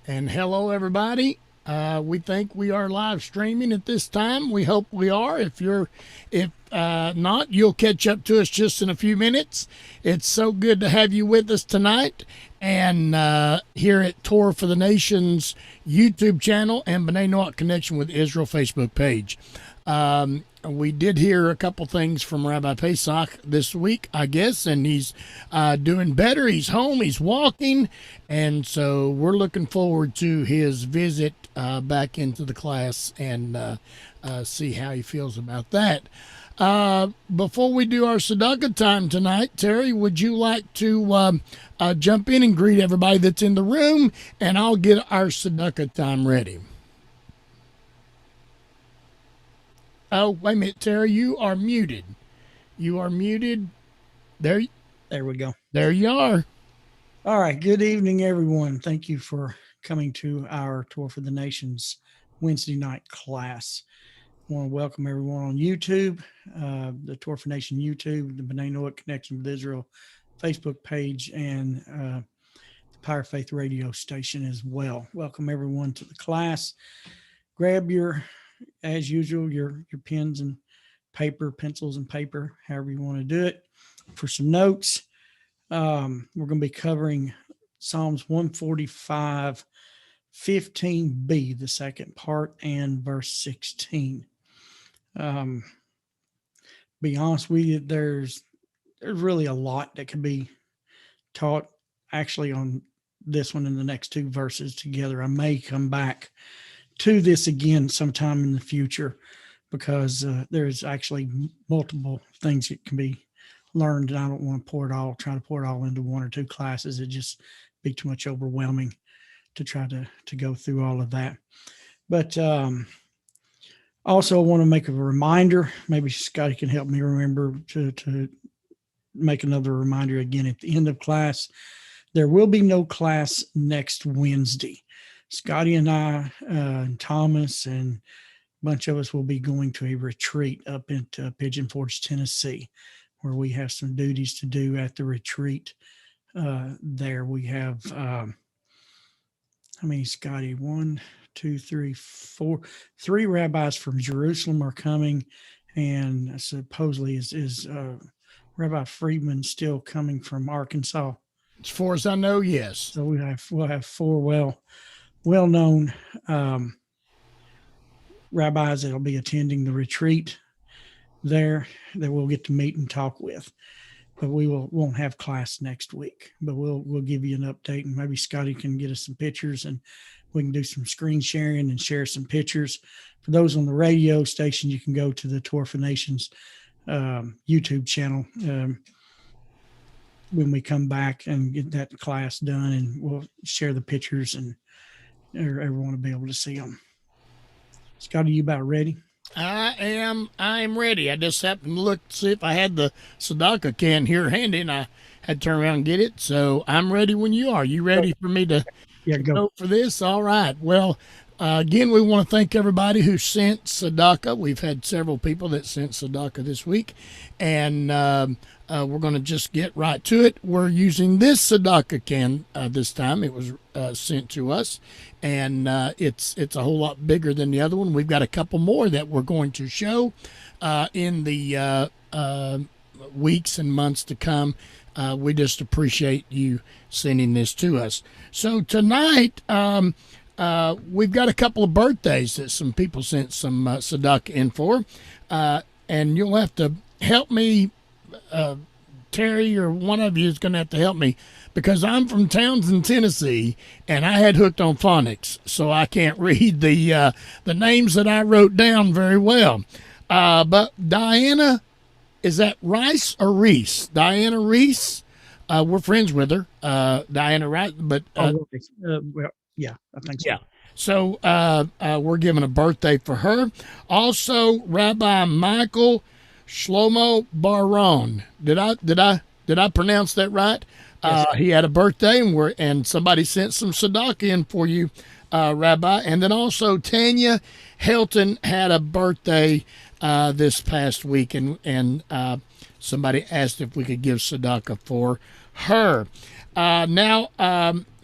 And hello, everybody. We think we are live streaming at this time. We hope we are. If not, you'll catch up to us just in a few minutes. It's so good to have you with us tonight, and here at Torah for the Nations YouTube channel and B'nai Noach Connection with Israel Facebook page. We did hear a couple things from Rabbi Pesach this week, I guess, and he's doing better. He's home, he's walking, and so we're looking forward to his visit back into the class and see how he feels about that. Before we do our tzedakah time tonight, Terry, would you like to jump in and greet everybody that's in the room, and I'll get our tzedakah time ready. Oh, wait a minute, Terry, you are muted. You are muted. There we go. There you are. All right. Good evening, everyone. Thank you for coming to our Torah for the Nations Wednesday night class. I want to welcome everyone on YouTube, the Torah for Nation YouTube, the B'nai Noach Connection with Israel Facebook page, and the Power Faith radio station as well. Welcome everyone to the class. Grab as usual, your pens and paper, pencils and paper, however you want to do it, for some notes. We're going to be covering Psalms 145, 15b, the second part, and verse 16. Be honest with you, there's really a lot that can be taught actually on this one and the next two verses together. I may come back to this again sometime in the future because there's actually multiple things that can be learned, and I don't want to try to pour it all into one or two classes. It'd just be too much overwhelming to try to go through all of that. But also I want to make a reminder, maybe Scotty can help me remember to make another reminder again at the end of class. There will be no class next Wednesday. Scotty and I, and Thomas, and a bunch of us will be going to a retreat up into Pigeon Forge, Tennessee, where we have some duties to do at the retreat. There we have, how many, Scotty? 1, 2, 3, 4. 3 rabbis from Jerusalem are coming, and supposedly is Rabbi Friedman still coming from Arkansas. As far as I know, yes. So we'll have 4 well-known rabbis that'll be attending the retreat there that we'll get to meet and talk with. But we won't have class next week. But we'll give you an update, and maybe Scotty can get us some pictures, and we can do some screen sharing and share some pictures. For those on the radio station, you can go to the Torah for Nations YouTube channel when we come back and get that class done, and we'll share the pictures, and everyone will be able to see them. Scotty, you about ready? I am ready. I just happened to look to see if I had the tzedakah can here handy, and I had to turn around and get it. So I'm ready when you are. You ready for me to go for this? All right. Well, again, we want to thank everybody who sent tzedakah. We've had several people that sent tzedakah this week, and we're going to just get right to it. We're using this tzedakah can this time. It was sent to us, and it's a whole lot bigger than the other one. We've got a couple more that we're going to show in the weeks and months to come. We just appreciate you sending this to us. So tonight, we've got a couple of birthdays that some people sent some tzedakah in for, and you'll have to help me. Terry or one of you is going to have to help me, because I'm from Townsend, Tennessee, and I had hooked on phonics, so I can't read the names that I wrote down very well. But Diana, is that Rice or Reese? Diana Reese. We're friends with her, Diana Rice. But well, yeah, I think so. Yeah. So we're giving a birthday for her. Also, Rabbi Michael Shlomo Baron. Did I pronounce that right? Yes. He had a birthday, and somebody sent some tzedakah in for you, Rabbi. And then also Tanya Helton had a birthday this past week, and somebody asked if we could give tzedakah for her. Now,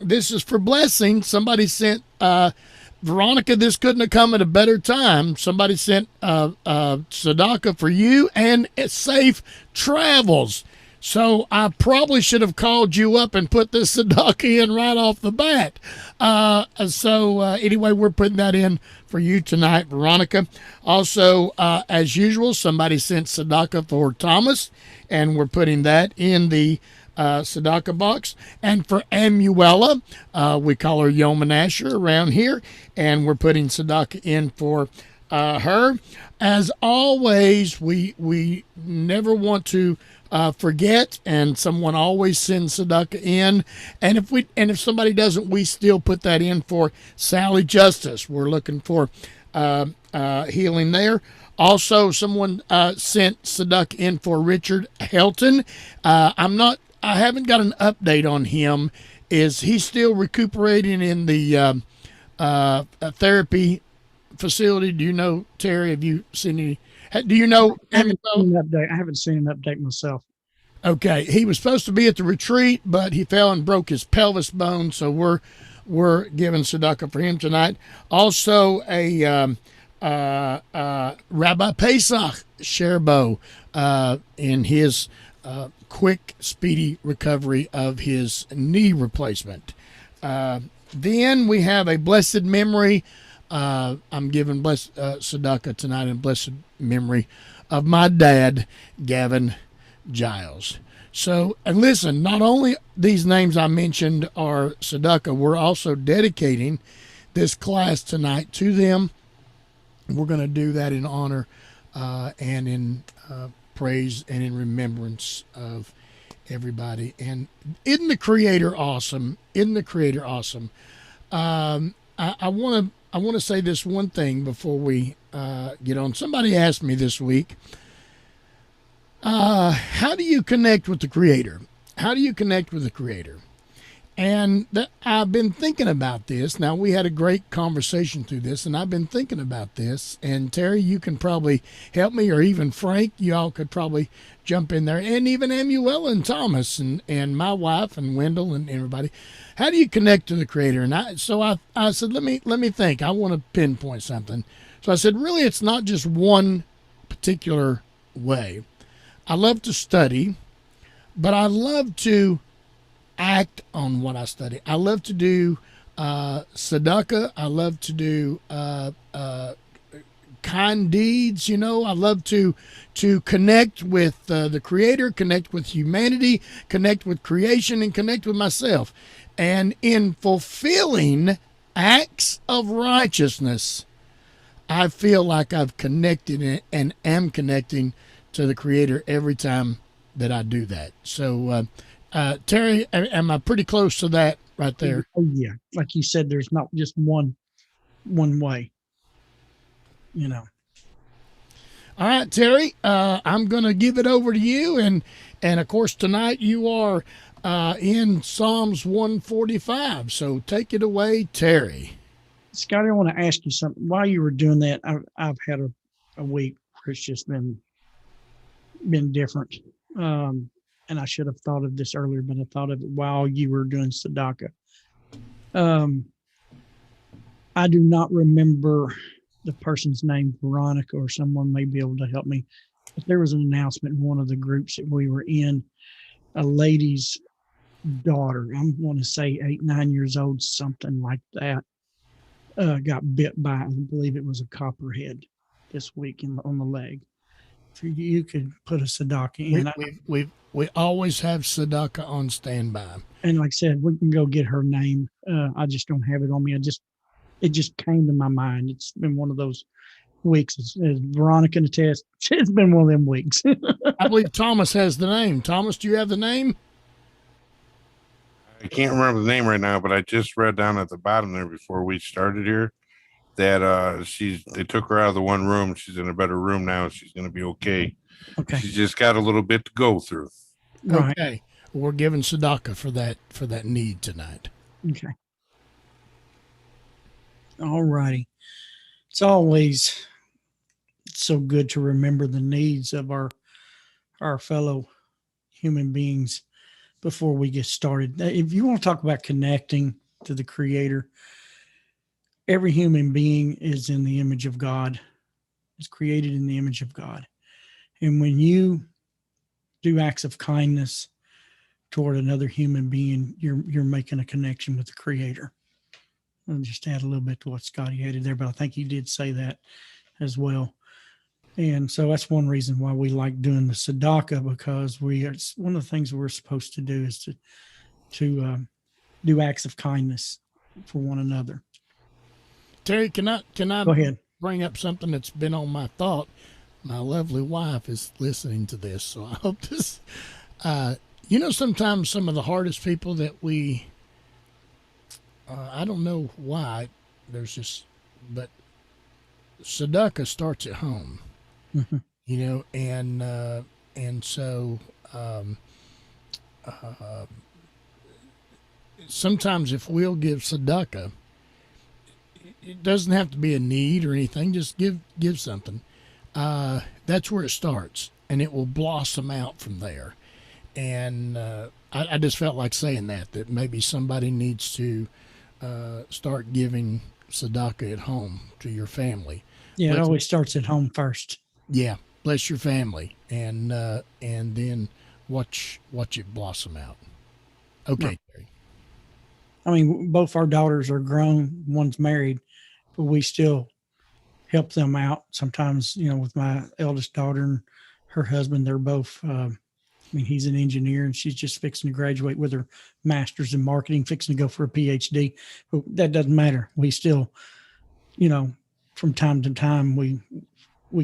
this is for blessing. Somebody sent Veronica. This couldn't have come at a better time. Somebody sent tzedakah for you and safe travels. So I probably should have called you up and put this tzedakah in right off the bat. Anyway, we're putting that in for you tonight, Veronica. Also, as usual, somebody sent tzedakah for Thomas, and we're putting that in the tzedakah box. And for Amuela, we call her Yom Asher around here, and we're putting tzedakah in for her. As always, we never want to forget, and someone always sends tzedakah in. And if somebody doesn't, we still put that in for Sally Justice. We're looking for healing there. Also, someone sent tzedakah in for Richard Helton. I haven't got an update on him. Is he still recuperating in the therapy facility? Do you know, Terry? Have you seen any? Do you know? I haven't seen an update. I haven't seen an update myself. Okay, he was supposed to be at the retreat, but he fell and broke his pelvis bone. So we're giving tzedakah for him tonight. Also, a Rabbi Pesach Sherbo in his quick, speedy recovery of his knee replacement. Then we have a blessed memory. I'm giving blessed tzedakah tonight in blessed memory of my dad, Gavin Giles. So, and listen, not only these names I mentioned are tzedakah, we're also dedicating this class tonight to them. We're going to do that in honor and in praise and in remembrance of everybody. And isn't the Creator awesome? Isn't the Creator awesome? I want to say this one thing before we get on. Somebody asked me this week, how do you connect with the Creator? How do you connect with the Creator? And I've been thinking about this. Now, we had a great conversation through this, and I've been thinking about this. And Terry, you can probably help me, or even Frank, you all could probably jump in there, and even Amuela and Thomas and my wife and Wendell and everybody. How do you connect to the Creator? And I said, let me think. I want to pinpoint something. So I said, really, it's not just one particular way. I love to study, but I love to act on what I study. I love to do tzedakah. I love to do kind deeds. I love to connect with the Creator, connect with humanity, connect with creation, and connect with myself. And in fulfilling acts of righteousness, I feel like I've connected and am connecting to the Creator every time that I do that. So, Terry, am I pretty close to that right there? Oh yeah, like you said, there's not just one way. All right, Terry, I'm going to give it over to you, and of course tonight you are in Psalms 145. So take it away, Terry. Scotty, I want to ask you something. While you were doing that, I've had a week where it's just been different. And I should have thought of this earlier, but I thought of it while you were doing tzedakah. I do not remember the person's name, Veronica, or someone may be able to help me. But there was an announcement in one of the groups that we were in. A lady's daughter, I'm going to say 8, 9 years old, something like that, got bit by, I believe it was a copperhead this week on the leg. If you could put a tzedakah in. We always have tzedakah on standby. And like I said, we can go get her name. I just don't have it on me. It just came to my mind. It's been one of those weeks. As Veronica can attest, it's been one of them weeks. I believe Thomas has the name. Thomas, do you have the name? I can't remember the name right now, but I just read down at the bottom there before we started here that they took her out of the one room. She's in a better room now. She's going to be okay. Okay. She's just got a little bit to go through. Right. Okay. We're giving tzedakah for that need tonight. Okay. All righty. It's always so good to remember the needs of our fellow human beings. before we get started. If you want to talk about connecting to the Creator, every human being is in the image of God, is created in the image of God. And when you do acts of kindness toward another human being, you're making a connection with the Creator. I'll just add a little bit to what Scotty added there, but I think he did say that as well. And so that's one reason why we like doing the tzedakah, because it's one of the things we're supposed to do is to do acts of kindness for one another. Terry, can I Go ahead. bring up something that's been on my thought? My lovely wife is listening to this, so I hope this. Sometimes some of the hardest people that we, I don't know why, but tzedakah starts at home. Mm-hmm. And so sometimes if we'll give tzedakah, it doesn't have to be a need or anything. Just give something. That's where it starts, and it will blossom out from there. And I just felt like saying that maybe somebody needs to start giving tzedakah at home to your family. Yeah, it always starts at home first. Yeah, bless your family, and then watch it blossom out. Okay, Terry. I mean, both our daughters are grown. One's married, but we still help them out. Sometimes, with my eldest daughter and her husband, they're both. He's an engineer, and she's just fixing to graduate with her master's in marketing, fixing to go for a PhD. But that doesn't matter. We still, from time to time, we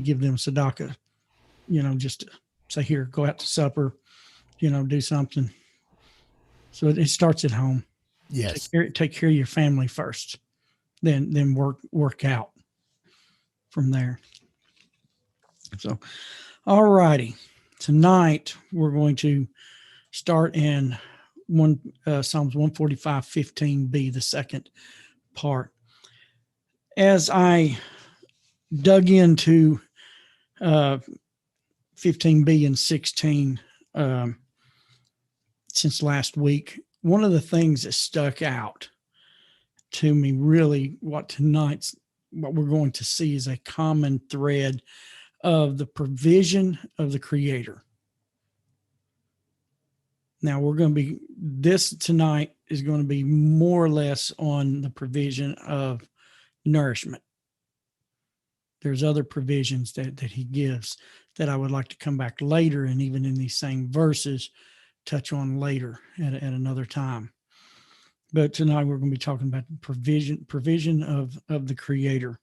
give them tzedakah, just to say, here, go out to supper, do something. So it starts at home. Yes. Take care of your family first, then work out from there. So, all righty. Tonight we're going to start in Psalms 145:15b, the second part. As I dug into 15b and 16 since last week, one of the things that stuck out to me, really, what we're going to see is a common thread of the provision of the Creator. Now this tonight is going to be more or less on the provision of nourishment. There's other provisions that he gives that I would like to come back later, and even in these same verses, touch on later at another time. But tonight we're going to be talking about provision of the Creator.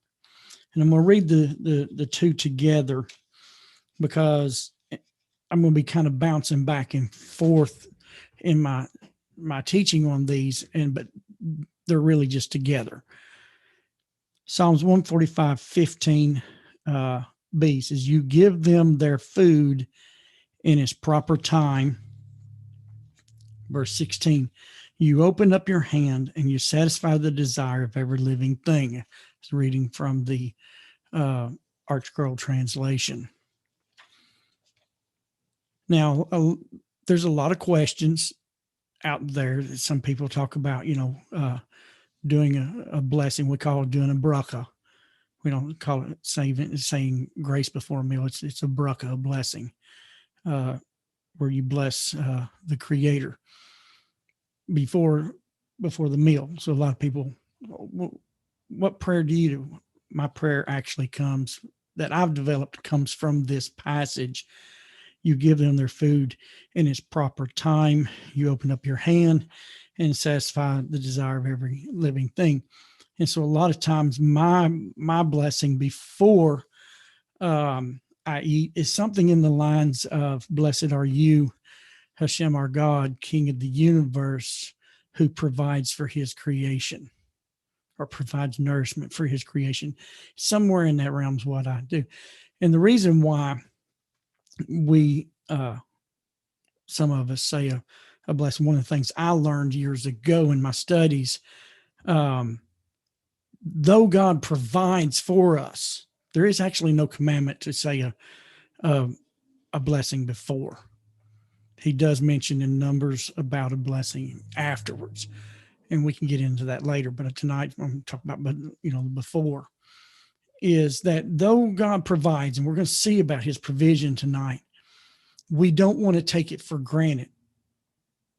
And I'm going to read the two together, because I'm going to be kind of bouncing back and forth in my teaching on these, but they're really just together. Psalms 145:15 b says, "You give them their food in its proper time." Verse 16, "You open up your hand and you satisfy the desire of every living thing." It's reading from the ArtScroll translation. Now, there's a lot of questions out there that some people talk about, doing a blessing. We call it doing a bracha. We don't call it saying grace before a meal. It's a bracha, a blessing, where you bless the Creator before the meal. So a lot of people, what prayer do you do? My prayer actually that I've developed comes from this passage. You give them their food in its proper time. You open up your hand and satisfy the desire of every living thing. And so a lot of times my blessing before I eat is something in the lines of, "Blessed are you, Hashem, our God, King of the universe, who provides for his creation," or provides nourishment for his creation. Somewhere in that realm is what I do. And the reason why we, some of us say a blessing, one of the things I learned years ago in my studies, though God provides for us, there is actually no commandment to say a blessing before. he does mention in Numbers about a blessing afterwards, and we can get into that later. But tonight I'm talking about, but before is that though God provides, and we're going to see about his provision tonight, we don't want to take it for granted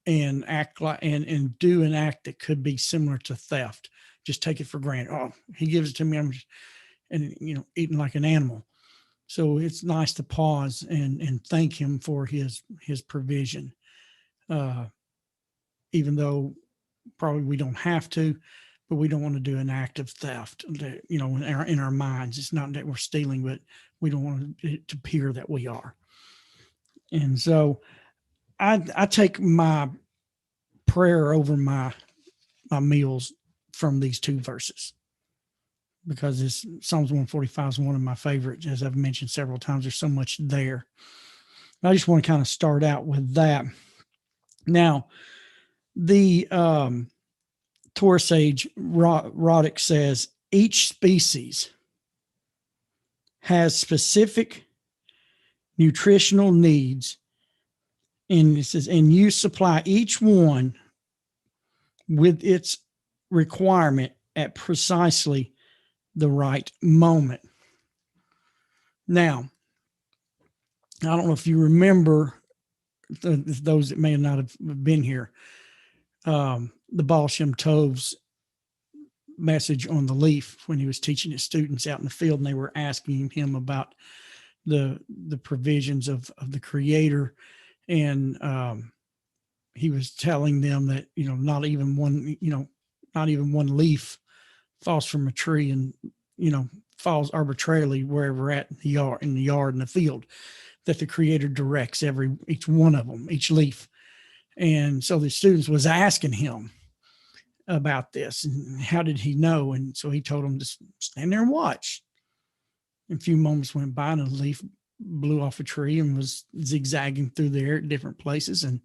and act like and do an act that could be similar to theft. Just take it for granted. Oh, he gives it to me, I'm just, and eating like an animal. So it's nice to pause and thank him for his provision, even though probably we don't have to, but we don't want to do an act of theft. In our minds, it's not that we're stealing, but we don't want it to appear that we are. And so, I take my prayer over my meals from these two verses, because this Psalms 145 is one of my favorites. As I've mentioned several times, there's so much there. I just want to kind of start out with that. Now, the Torah sage Roddick says each species has specific nutritional needs, and it says, and you supply each one with its requirement at precisely the right moment. Now, I don't know if you remember, those that may not have been here, the Baal Shem Tov's message on the leaf when he was teaching his students out in the field, and they were asking him about the provisions of the Creator, and he was telling them that not even one leaf falls from a tree and falls arbitrarily wherever at in the yard in the field, that the Creator directs each one of them, each leaf. And so the students was asking him about this, and how did he know? And so he told them to stand there and watch. And a few moments went by, and a leaf blew off a tree and was zigzagging through there at different places, and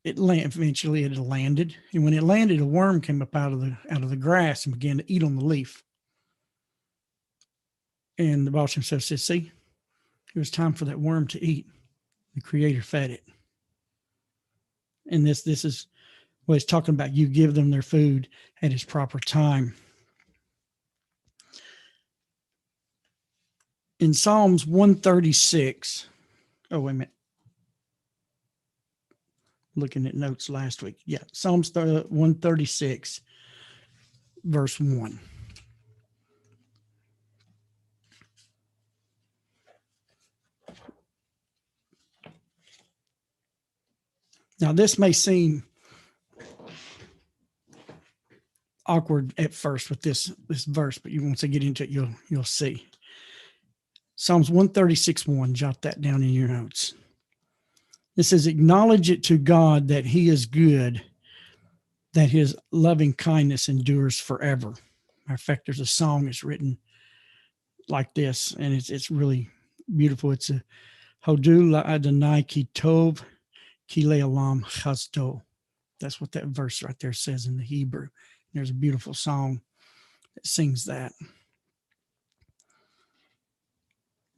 eventually it landed. And when it landed, a worm came up out of the grass and began to eat on the leaf. And the Baal Shem Tov said, "See, it was time for that worm to eat. The Creator fed it." And this is what he's talking about. You give them their food at its proper time. In Psalms 136, oh, wait a minute. Looking at notes last week. Yeah, Psalms 136, verse 1. Now, this may seem awkward at first with this verse, but once I get into it, you'll see. Psalms 136:1, jot that down in your notes. It says, "Acknowledge it to God that he is good, that his loving kindness endures forever." Matter of fact, there's a song that's written like this, and it's really beautiful. It's a Hodu la'Adonai ki tov ki le'olam chazdo. That's what that verse right there says in the Hebrew. There's a beautiful song that sings that.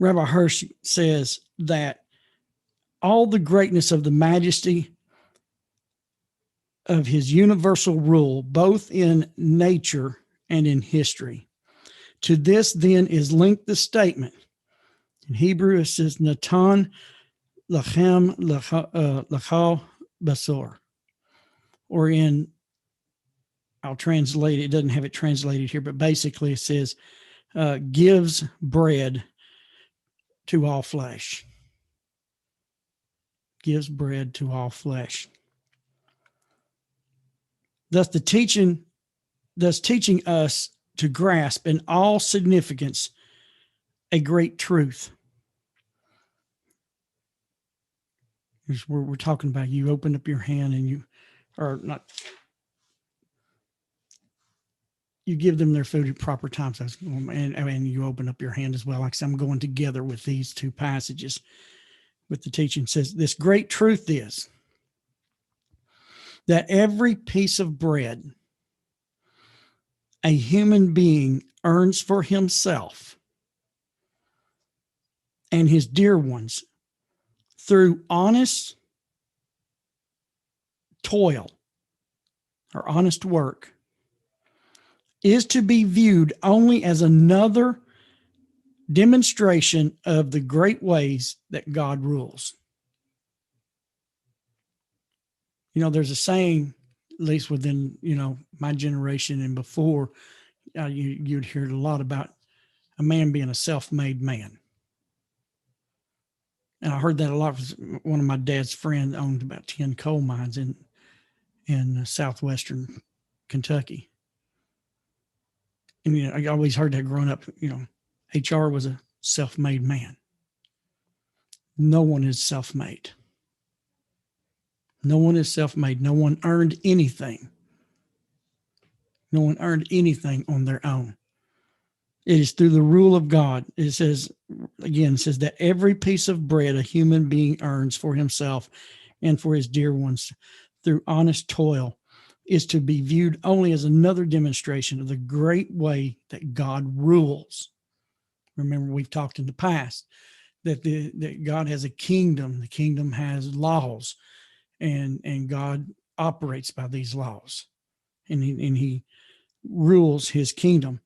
Rabbi Hirsch says that all the greatness of the majesty of his universal rule, both in nature and in history. To this then is linked the statement. In Hebrew, it says, Natan lachem lachal basor. Or I'll translate it. It doesn't have it translated here, but basically it says, gives bread to all flesh. Gives bread to all flesh. Thus teaching us to grasp in all significance a great truth. Here's where we're talking about. You open up your hand and you give them their food at proper times. And you open up your hand as well. Like I said, I'm going together with these two passages. With the teaching says, this great truth is that every piece of bread a human being earns for himself and his dear ones through honest toil or honest work is to be viewed only as another demonstration of the great ways that God rules. You know, there's a saying, at least within, my generation and before, you'd hear it a lot about a man being a self-made man. And I heard that a lot. One of my dad's friends owned about 10 coal mines in southwestern Kentucky. And, I always heard that growing up, HR was a self-made man. No one is self-made. No one is self-made. No one earned anything. No one earned anything on their own. It is through the rule of God. It says that every piece of bread a human being earns for himself and for his dear ones through honest toil is to be viewed only as another demonstration of the great way that God rules. Remember, we've talked in the past that God has a kingdom. The kingdom has laws, and God operates by these laws, and he rules his kingdom.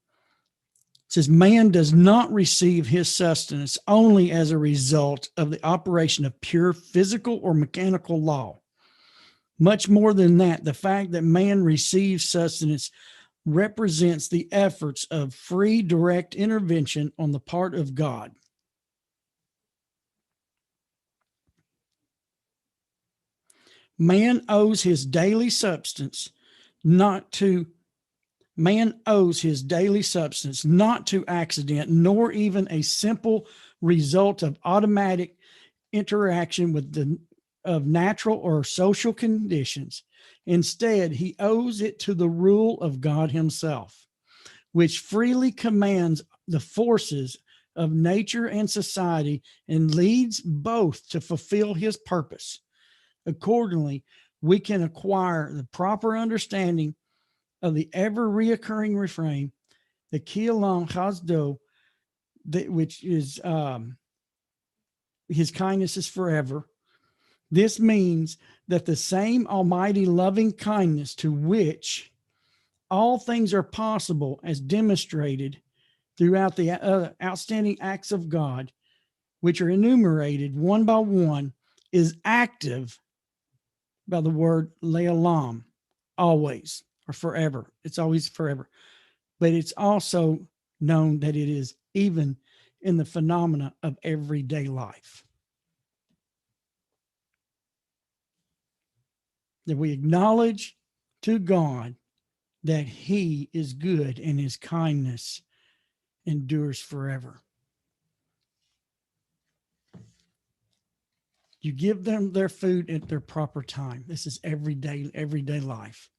It says, man does not receive his sustenance only as a result of the operation of pure physical or mechanical law. Much more than that, the fact that man receives sustenance represents the efforts of free, direct intervention on the part of God. Man owes his daily substance not to accident, nor even a simple result of automatic interaction of natural or social conditions. Instead, he owes it to the rule of God himself, which freely commands the forces of nature and society and leads both to fulfill his purpose. Accordingly, we can acquire the proper understanding of the ever reoccurring refrain, the Ki'olam Chazdo, which is his kindness is forever. This means that the same almighty loving kindness to which all things are possible, as demonstrated throughout the outstanding acts of God, which are enumerated one by one, is active by the word le'olam, always or forever. It's always forever. But it's also known that it is even in the phenomena of everyday life. That we acknowledge to God that he is good and his kindness endures forever. You give them their food at their proper time. This is everyday life.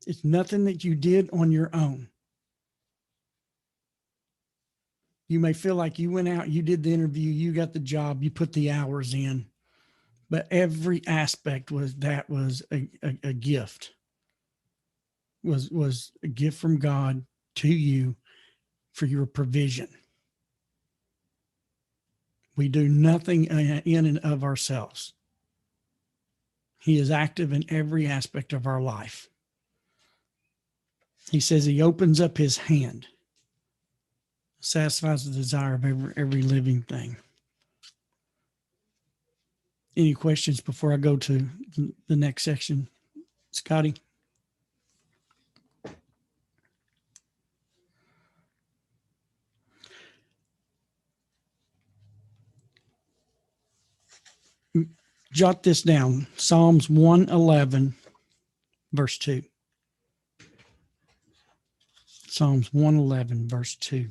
It's nothing that you did on your own. You may feel like you went out, you did the interview, you got the job, you put the hours in, but every aspect was a gift. Was a gift from God to you for your provision. We do nothing in and of ourselves. He is active in every aspect of our life. He says he opens up his hand, satisfies the desire of every living thing. Any questions before I go to the next section, Scotty? Jot this down. Psalms 111, verse 2. Psalms 111, verse 2.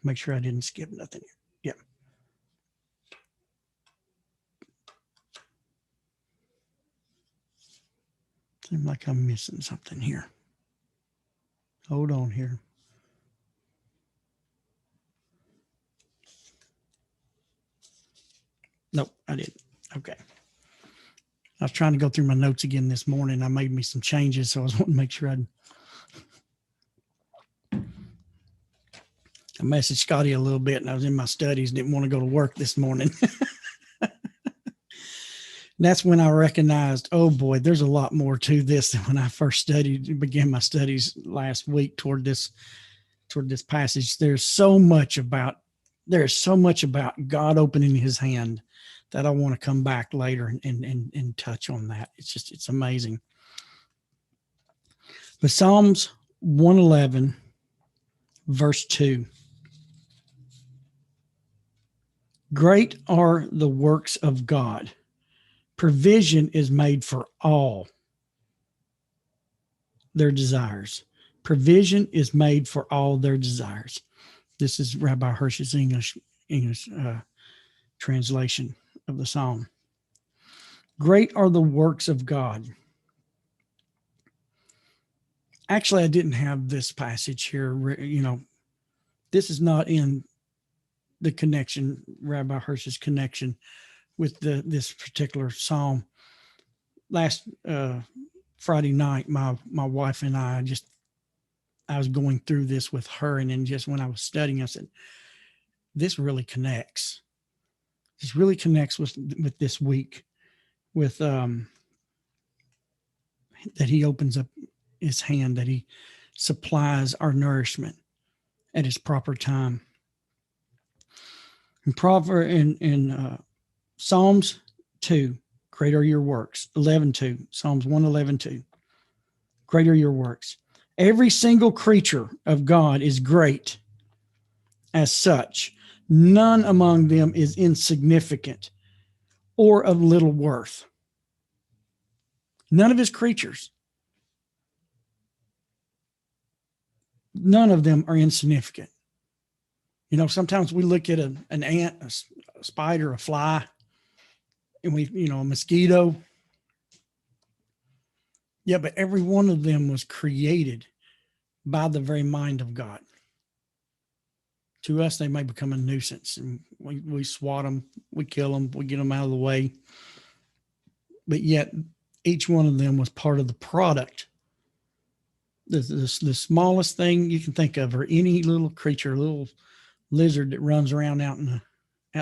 Make sure I didn't skip nothing. Yep. Seems like I'm missing something here. Hold on here. Nope, I didn't. Okay. I was trying to go through my notes again this morning. I made me some changes, so I was wanting to make sure I messaged Scotty a little bit, and I was in my studies, didn't want to go to work this morning. That's when I recognized, oh boy, there's a lot more to this than when I first began my studies last week toward this passage. There's so much about God opening his hand that I want to come back later and touch on that. It's amazing. But Psalms 111, verse 2. Great are the works of God. Provision is made for all their desires. Provision is made for all their desires. This is Rabbi Hirsch's English translation of the psalm. Great are the works of God. Actually, I didn't have this passage here. This is not in the connection, Rabbi Hirsch's connection with this particular psalm. Last Friday night, my wife and I was going through this with her, and then just when I was studying, I said, this really connects. This really connects with this week, with that he opens up his hand, that he supplies our nourishment at his proper time. In Psalms 2, great are your works. 11:2, Psalms 111:2. Great are your works. Every single creature of God is great as such. None among them is insignificant or of little worth. None of his creatures. None of them are insignificant. Sometimes we look at an ant, a spider, a fly, and a mosquito. Yeah, but every one of them was created by the very mind of God. To us, they may become a nuisance, and we swat them, we kill them, we get them out of the way. But yet, each one of them was part of the product. The smallest thing you can think of, or any little creature, little lizard that runs around out in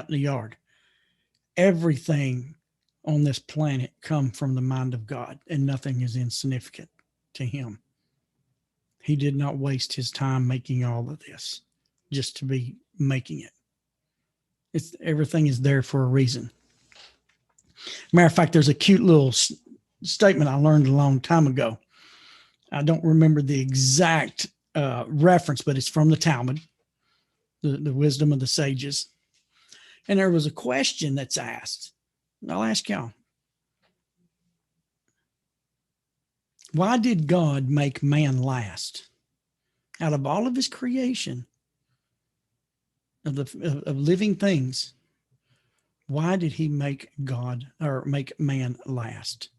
the yard. Everything on this planet come from the mind of God, and nothing is insignificant to him. He did not waste his time making all of this just to be making it. Everything is there for a reason. Matter of fact, there's a cute little statement I learned a long time ago. I don't remember the exact reference, but it's from the Talmud, the wisdom of the sages. And there was a question that's asked. I'll ask y'all. Why did God make man last? Out of all of his creation, of living things, why did he make man last?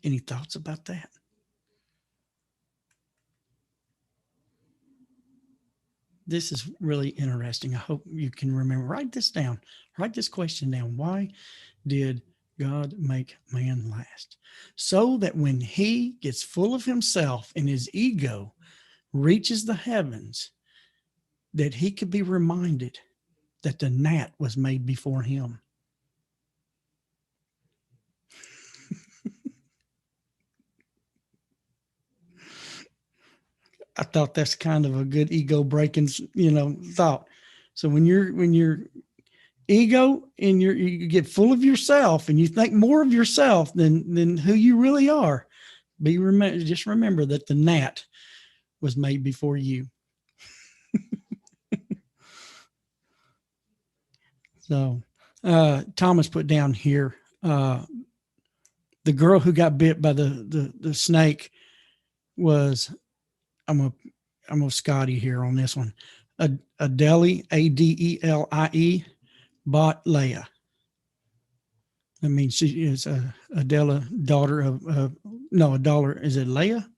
Any thoughts about that? This is really interesting. I hope you can remember. Write this down. Write this question down. Why did God make man last? So that when he gets full of himself and his ego reaches the heavens, that he could be reminded that the gnat was made before him. I thought that's kind of a good ego breaking, thought. So when you're ego and you get full of yourself and you think more of yourself than who you really are, just remember that the gnat was made before you. So Thomas put down here, the girl who got bit by the snake was, I'm a Scotty here on this one. Adeli, Adelie, bought Leah. That means she is Adela, daughter of is it Leah?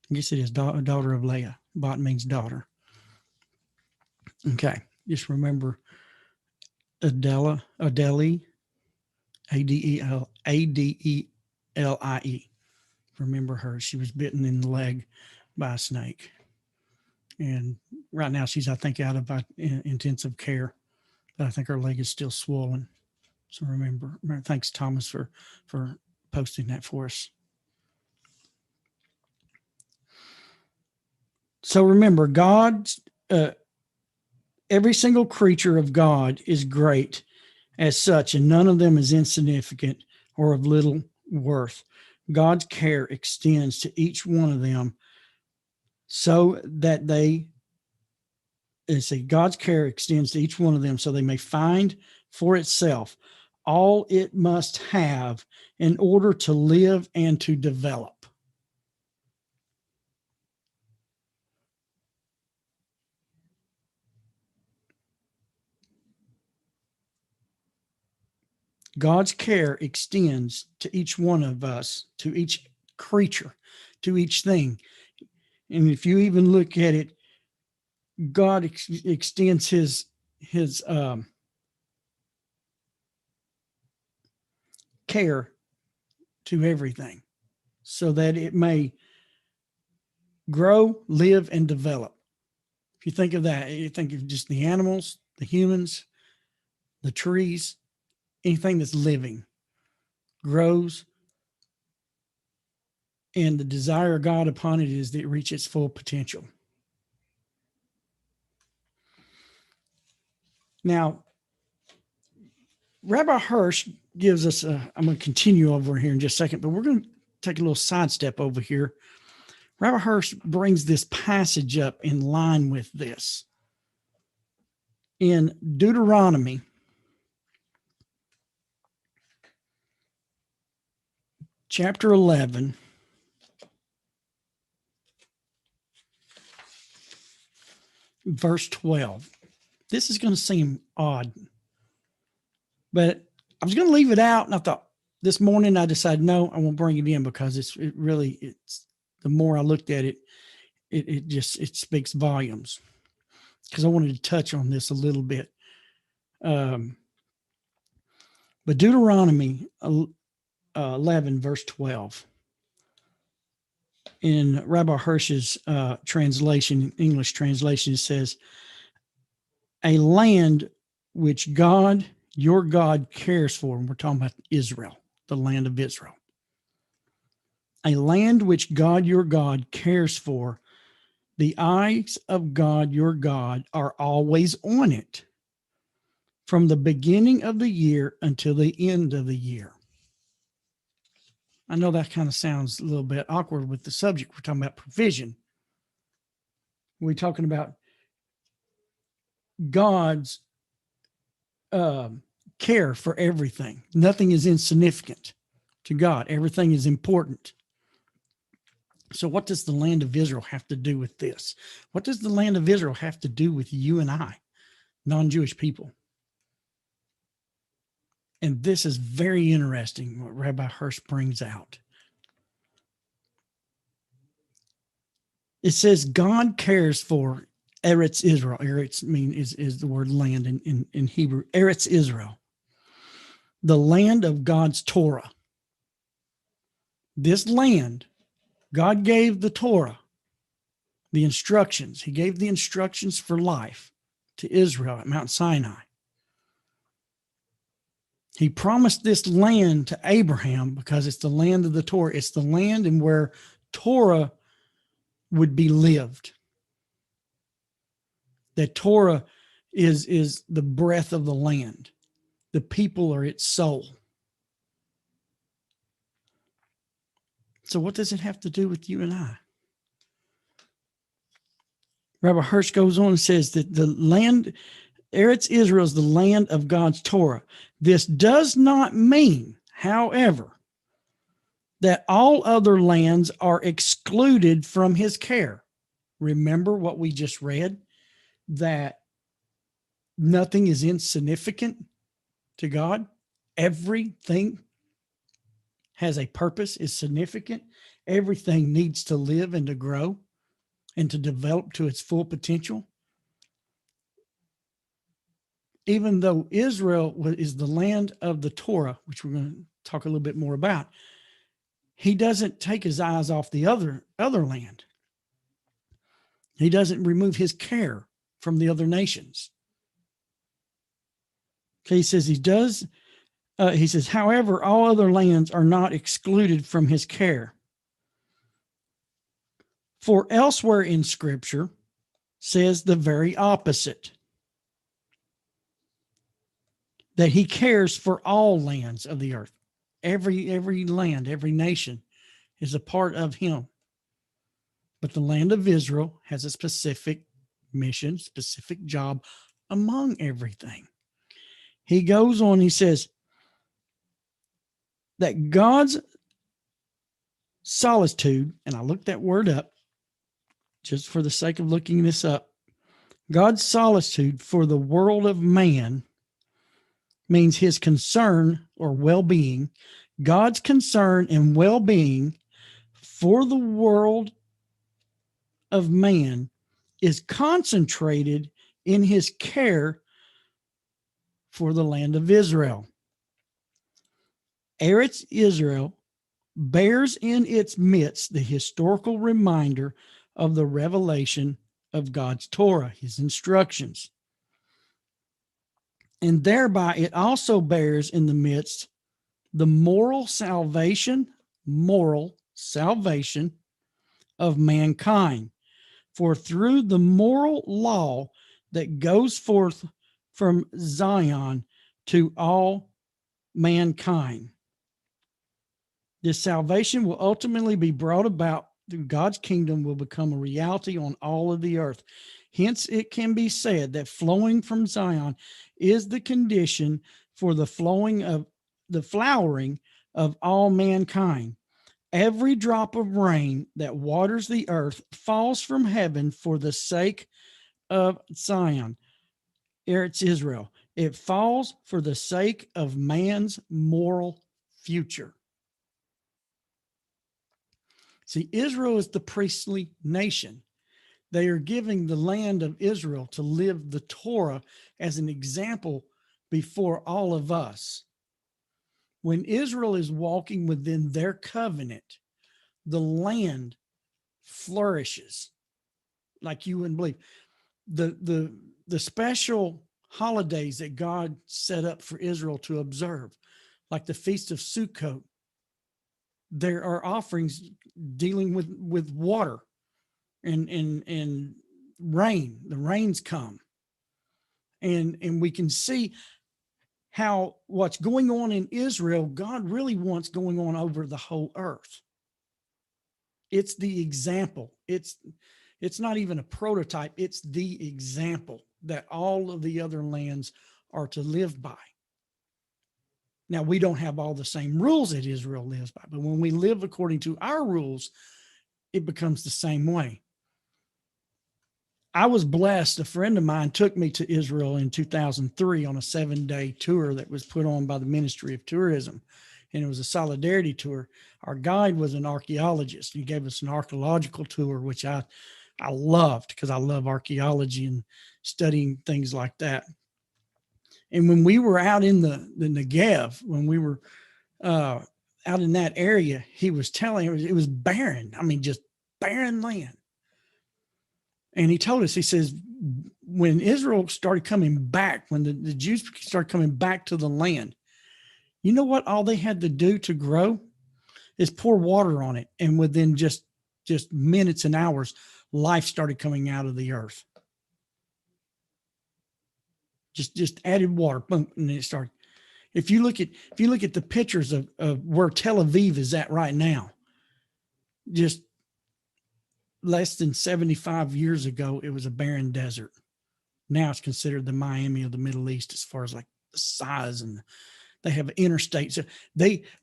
I guess it is daughter of Leah. Bot means daughter. Okay, just remember Adeli, Adelie, remember her. She was bitten in the leg by a snake. And right now she's, I think, out of intensive care. But I think her leg is still swollen. So remember, thanks Thomas for posting that for us. So remember, God's every single creature of God is great as such, and none of them is insignificant or of little worth. God's care extends to each one of them so that God's care extends to each one of them so they may find for itself all it must have in order to live and to develop. God's care extends to each one of us, to each creature, to each thing. And if you even look at it, God extends his care to everything so that it may grow, live, and develop. If you think of that, you think of just the animals, the humans, the trees, anything that's living grows, and the desire of God upon it is that it reach its full potential. Now, Rabbi Hirsch gives us I'm going to continue over here in just a second, but we're going to take a little sidestep over here. Rabbi Hirsch brings this passage up in line with this. In Deuteronomy, chapter 11, verse 12. This is going to seem odd, but I was going to leave it out, and I thought this morning I decided, no, I won't bring it in because it's the more I looked at it, it speaks volumes, because I wanted to touch on this a little bit. But Deuteronomy 11, verse 12, in Rabbi Hirsch's translation, English translation, it says, a land which God, your God, cares for. And we're talking about Israel, the land of Israel. A land which God, your God, cares for. The eyes of God, your God, are always on it, from the beginning of the year until the end of the year. I know that kind of sounds a little bit awkward with the subject. We're talking about provision. We're talking about God's care for everything. Nothing is insignificant to God. Everything is important. So what does the land of Israel have to do with this? What does the land of Israel have to do with you and I, non-Jewish people? And this is very interesting what Rabbi Hirsch brings out. It says God cares for Eretz Israel. Eretz is the word land in Hebrew. Eretz Israel, the land of God's Torah. This land, God gave the Torah, the instructions. He gave the instructions for life to Israel at Mount Sinai. He promised this land to Abraham because it's the land of the Torah. It's the land in where Torah would be lived. That Torah is the breath of the land. The people are its soul. So what does it have to do with you and I? Rabbi Hirsch goes on and says that the land, Eretz Israel, is the land of God's Torah. This does not mean, however, that all other lands are excluded from his care. Remember what we just read? That nothing is insignificant to God. Everything has a purpose, is significant. Everything needs to live and to grow and to develop to its full potential. Even though Israel is the land of the Torah, which we're going to talk a little bit more about, he doesn't take his eyes off the other land. He doesn't remove his care from the other nations. Okay, he says he does. He says, however, all other lands are not excluded from his care. For elsewhere in Scripture says the very opposite, that he cares for all lands of the earth. Every land, every nation is a part of him. But the land of Israel has a specific mission, specific job among everything. He goes on, he says that God's solitude, and I looked that word up just for the sake of looking this up. God's solitude for the world of man means his concern or well-being. God's concern and well-being for the world of man is concentrated in his care for the land of Israel. Eretz Israel bears in its midst the historical reminder of the revelation of God's Torah, his instructions. And thereby it also bears in the midst the moral salvation of mankind. For through the moral law that goes forth from Zion to all mankind, this salvation will ultimately be brought about through God's kingdom, will become a reality on all of the earth. Hence, it can be said that flowing from Zion is the condition for the flowering of all mankind. Every drop of rain that waters the earth falls from heaven for the sake of Zion, Eretz Israel. It falls for the sake of man's moral future. See, Israel is the priestly nation. They are giving the land of Israel to live the Torah as an example before all of us. When Israel is walking within their covenant, the land flourishes like you wouldn't believe. The special holidays that God set up for Israel to observe, like the Feast of Sukkot, there are offerings dealing with water and rain. The rains come. And we can see how what's going on in Israel, God really wants going on over the whole earth. It's the example. It's not even a prototype. It's the example that all of the other lands are to live by. Now, we don't have all the same rules that Israel lives by, but when we live according to our rules, it becomes the same way. I was blessed. A friend of mine took me to Israel in 2003 on a 7-day tour that was put on by the Ministry of Tourism, and it was a solidarity tour. Our guide was an archaeologist. He gave us an archaeological tour, which I loved because I love archaeology and studying things like that. And when we were out in the Negev, when we were out in that area, he was telling us it was barren. I mean, just barren land. And he told us, he says, when Israel started coming back, when the Jews started coming back to the land, you know what all they had to do to grow is pour water on it. And within just minutes and hours, life started coming out of the earth. Just added water, boom, and then it started. If you look at the pictures of where Tel Aviv is at right now, just less than 75 years ago, it was a barren desert. Now it's considered the Miami of the Middle East as far as like the size, and they have interstates.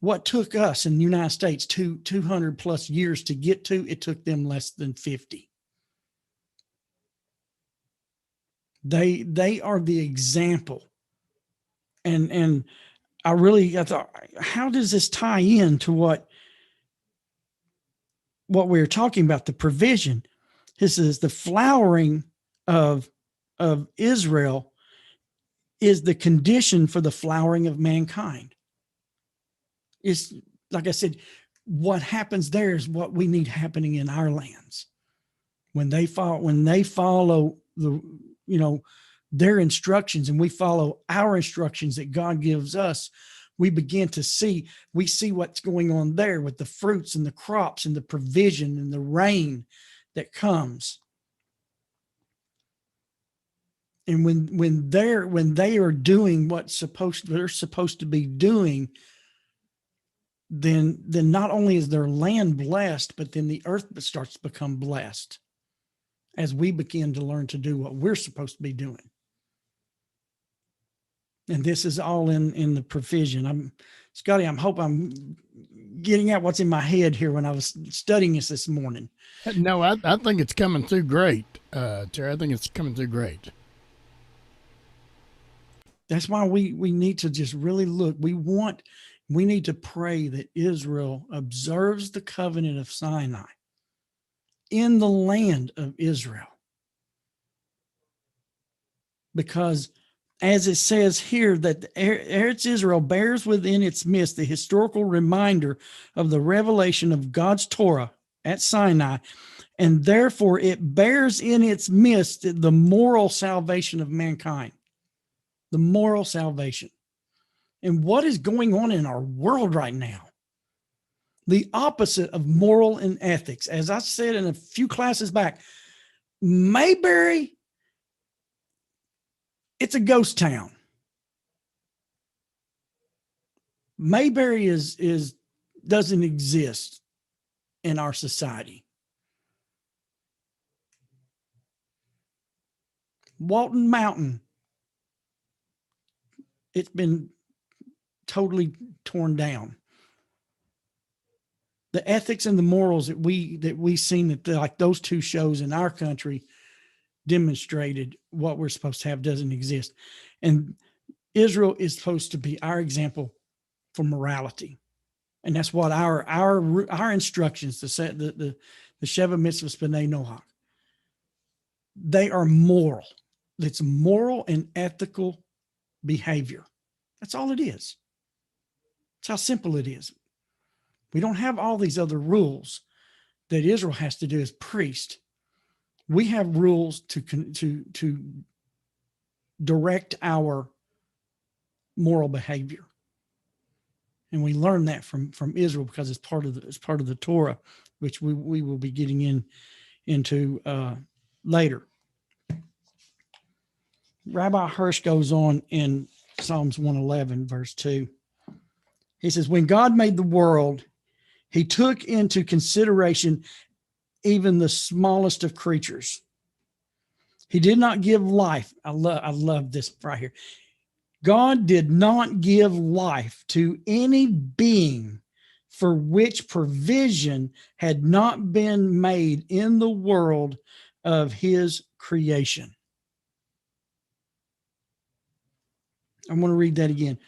What took us in the United States 200 plus years to get to, it took them less than 50. They are the example. And I thought, how does this tie in to what we're talking about, the provision? This is the flowering of Israel is the condition for the flowering of mankind. It's like I said, what happens there is what we need happening in our lands. When they follow the, their instructions, and we follow our instructions that God gives us, we see what's going on there with the fruits and the crops and the provision and the rain that comes. And when they are doing what they're supposed to be doing, then not only is their land blessed, but then the earth starts to become blessed as we begin to learn to do what we're supposed to be doing. And this is all in the provision. Scotty, I hope I'm getting out what's in my head here when I was studying this morning. No, I think it's coming through great, Terry. I think it's coming through great. That's why we need to just really look. We need to pray that Israel observes the covenant of Sinai in the land of Israel. Because as it says here, that Eretz Israel bears within its midst the historical reminder of the revelation of God's Torah at Sinai, and therefore it bears in its midst the moral salvation of mankind. The moral salvation. And what is going on in our world right now? The opposite of moral and ethics. As I said in a few classes back, Mayberry, it's a ghost town. Mayberry doesn't exist in our society. Walton Mountain, it's been totally torn down. The ethics and the morals that we seen that like those two shows in our country demonstrated what we're supposed to have doesn't exist. And Israel is supposed to be our example for morality. And that's what our instructions, the Sheva Mitzvahs B'nai Noach, they are moral. It's moral and ethical behavior. That's all it is. That's how simple it is. We don't have all these other rules that Israel has to do as priest. We have rules to direct our moral behavior, and we learn that from Israel because it's part of the Torah, which we will be getting into later. Rabbi Hirsch goes on in Psalms 111, verse 2. He says, when God made the world, he took into consideration even the smallest of creatures. He did not give life. I love this right here. God did not give life to any being for which provision had not been made in the world of his creation. I'm going to read that again.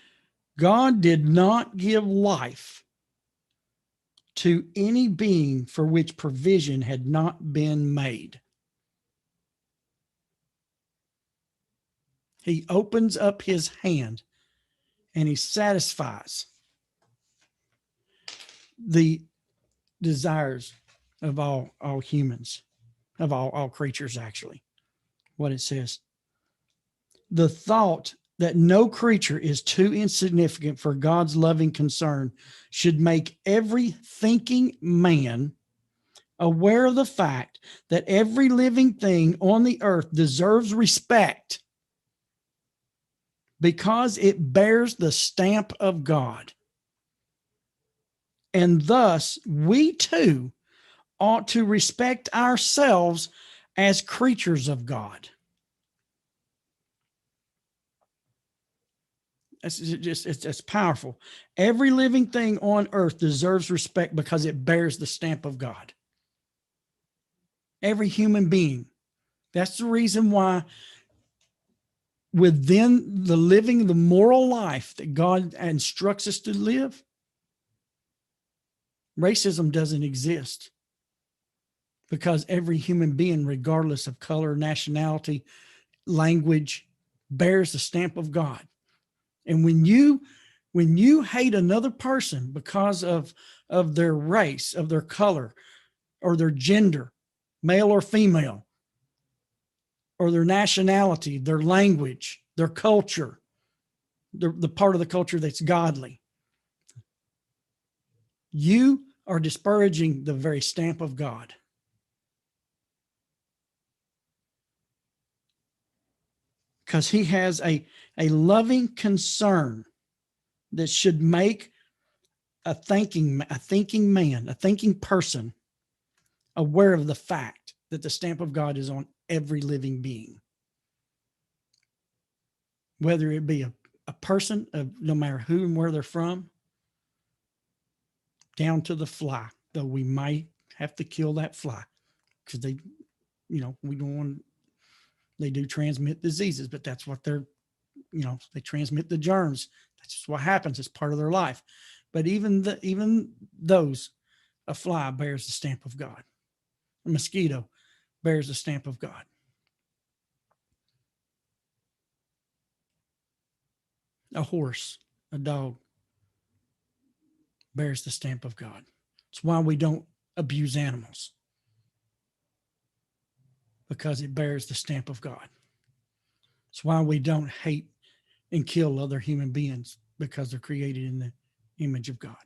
God did not give life to any being for which provision had not been made. He opens up his hand and he satisfies the desires of all humans, of all creatures, actually, what it says. The thought that no creature is too insignificant for God's loving concern should make every thinking man aware of the fact that every living thing on the earth deserves respect because it bears the stamp of God. And thus, we too ought to respect ourselves as creatures of God. It's powerful. Every living thing on earth deserves respect because it bears the stamp of God. Every human being. That's the reason why within the moral life that God instructs us to live, racism doesn't exist. Because every human being, regardless of color, nationality, language, bears the stamp of God. And when you When you hate another person because of their race, of their color, or their gender, male or female, or their nationality, their language, their culture, the part of the culture that's godly, you are disparaging the very stamp of God. Because he has a loving concern that should make a thinking man, a thinking person aware of the fact that the stamp of God is on every living being. Whether it be a person, no matter who and where they're from, down to the fly, though we might have to kill that fly because they, we don't want, they do transmit diseases, but that's what they're, they transmit the germs. That's just what happens. It's part of their life. But even those, a fly bears the stamp of God. A mosquito bears the stamp of God. A horse, a dog bears the stamp of God. It's why we don't abuse animals, because it bears the stamp of God. It's why we don't hate and kill other human beings, because they're created in the image of God.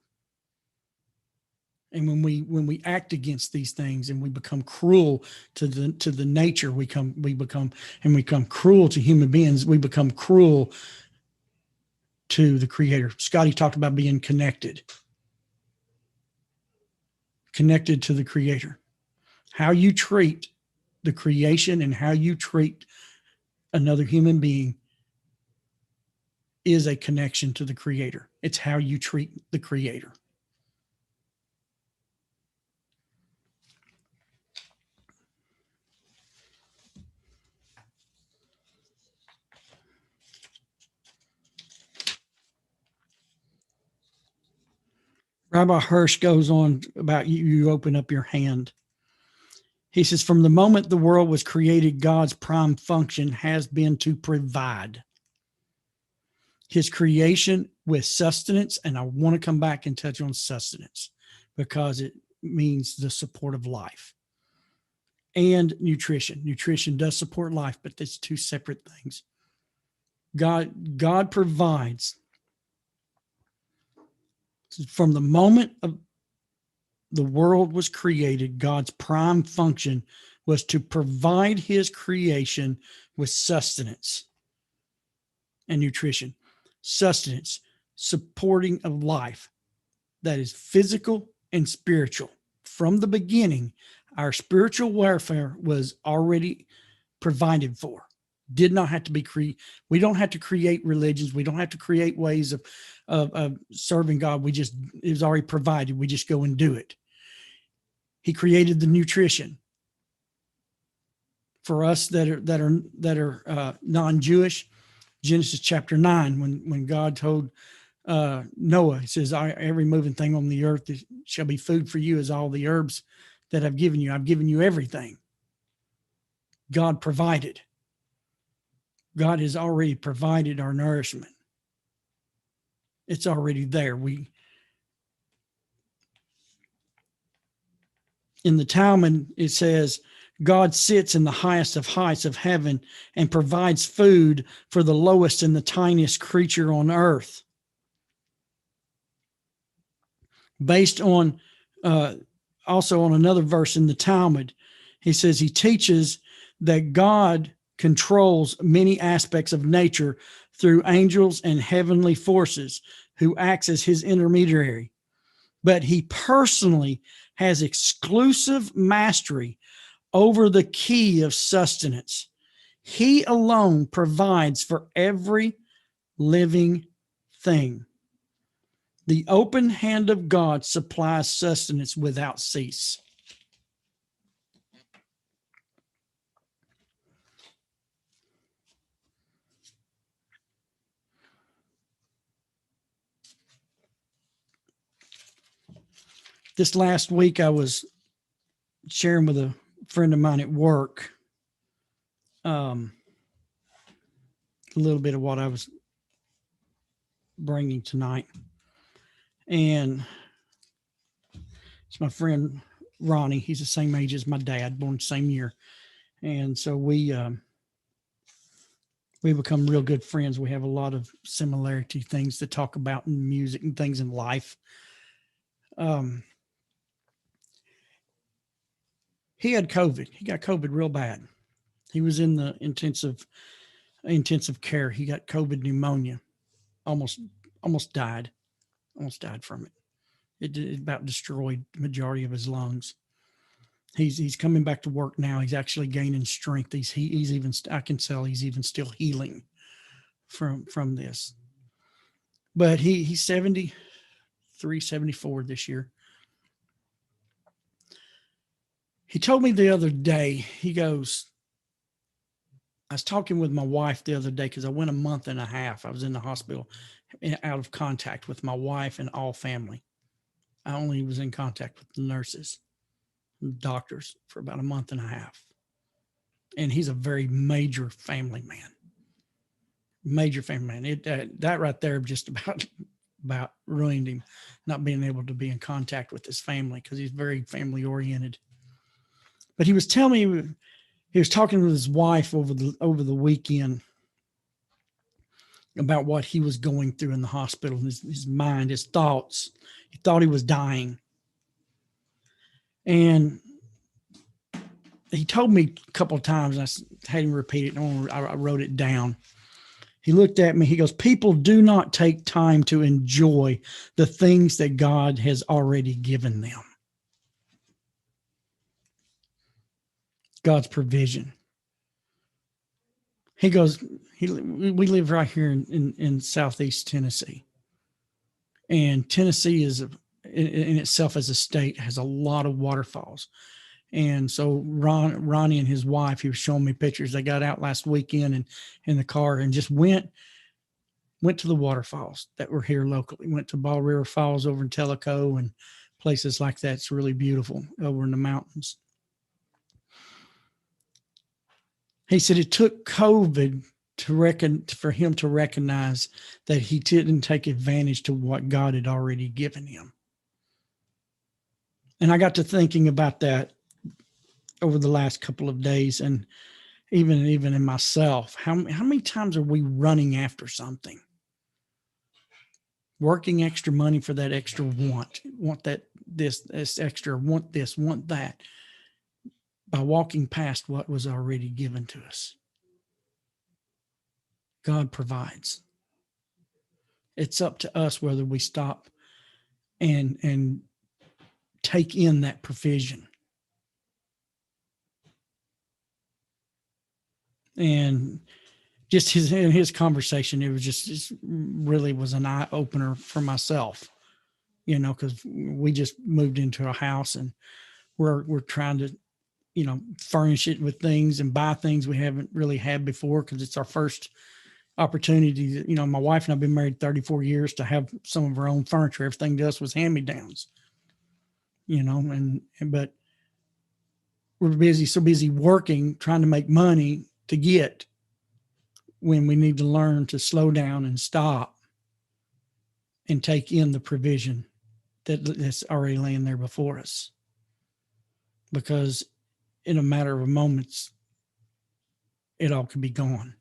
And when we act against these things and we become cruel to the nature, we become cruel to human beings. We become cruel to the Creator. Scotty talked about being connected to the Creator. How you treat the creation and how you treat another human being is a connection to the Creator. It's how you treat the Creator. Rabbi Hirsch goes on about you open up your hand. He says, from the moment the world was created, God's prime function has been to provide his creation with sustenance. And I want to come back and touch on sustenance because it means the support of life, and nutrition. Nutrition does support life, but it's two separate things. God provides. From the moment of the world was created, God's prime function was to provide his creation with sustenance and nutrition. Sustenance, supporting of life that is physical and spiritual. From the beginning, our spiritual welfare was already provided for. Did not have to be we don't have to create religions. We don't have to create ways of serving God. It was already provided. We just go and do it. He created the nutrition for us that are non-Jewish. Genesis chapter 9, when God told Noah, he says, every moving thing on the earth shall be food for you, as all the herbs that I've given you. I've given you everything. God provided. God has already provided our nourishment. It's already there. In the Talmud, it says, God sits in the highest of heights of heaven and provides food for the lowest and the tiniest creature on earth. Based on also on another verse in the Talmud, he says he teaches that God controls many aspects of nature through angels and heavenly forces who acts as his intermediary. But he personally has exclusive mastery over the key of sustenance. He alone provides for every living thing. The open hand of God supplies sustenance without cease. This last week, I was sharing with a friend of mine at work a little bit of what I was bringing tonight. And it's my friend Ronnie. He's the same age as my dad, born the same year. And so we become real good friends. We have a lot of similarity things to talk about in music and things in life. He had COVID. He got COVID real bad. He was in the intensive care. He got COVID pneumonia. Almost died. Almost died from it. It about destroyed the majority of his lungs. He's coming back to work now. He's actually gaining strength. He's even, I can tell he's even still healing from this. But he's 73, 74 this year. He told me the other day, he goes, I was talking with my wife the other day because I went a month and a half. I was in the hospital out of contact with my wife and all family. I only was in contact with the nurses and doctors for about a month and a half. And he's a very major family man. Major family man. That right there just about ruined him, not being able to be in contact with his family because he's very family oriented. But he was telling me, he was talking with his wife over the weekend about what he was going through in the hospital, his mind, his thoughts. He thought he was dying. And he told me a couple of times, and I had him repeat it, I wrote it down. He looked at me, he goes, people do not take time to enjoy the things that God has already given them. God's provision. He goes, we live right here in Southeast Tennessee. And Tennessee is in itself as a state has a lot of waterfalls. And so Ronnie and his wife, he was showing me pictures. They got out last weekend and in the car and just went to the waterfalls that were here locally. Went to Ball River Falls over in Tellico and places like that. It's really beautiful over in the mountains. He said it took COVID for him to recognize that he didn't take advantage to what God had already given him. And I got to thinking about that over the last couple of days, and even in myself, how many times are we running after something, working extra money for that extra want that this extra, want this, want that, by walking past what was already given to us. God provides. It's up to us whether we stop and take in that provision. And just his conversation, it was just really was an eye opener for myself, because we just moved into a house and we're trying to, furnish it with things and buy things we haven't really had before because it's our first opportunity. My wife and I've been married 34 years to have some of our own furniture. Everything to us was hand-me-downs, but we're so busy working, trying to make money to get, when we need to learn to slow down and stop and take in the provision that's already laying there before us. Because in a matter of moments, it all could be gone.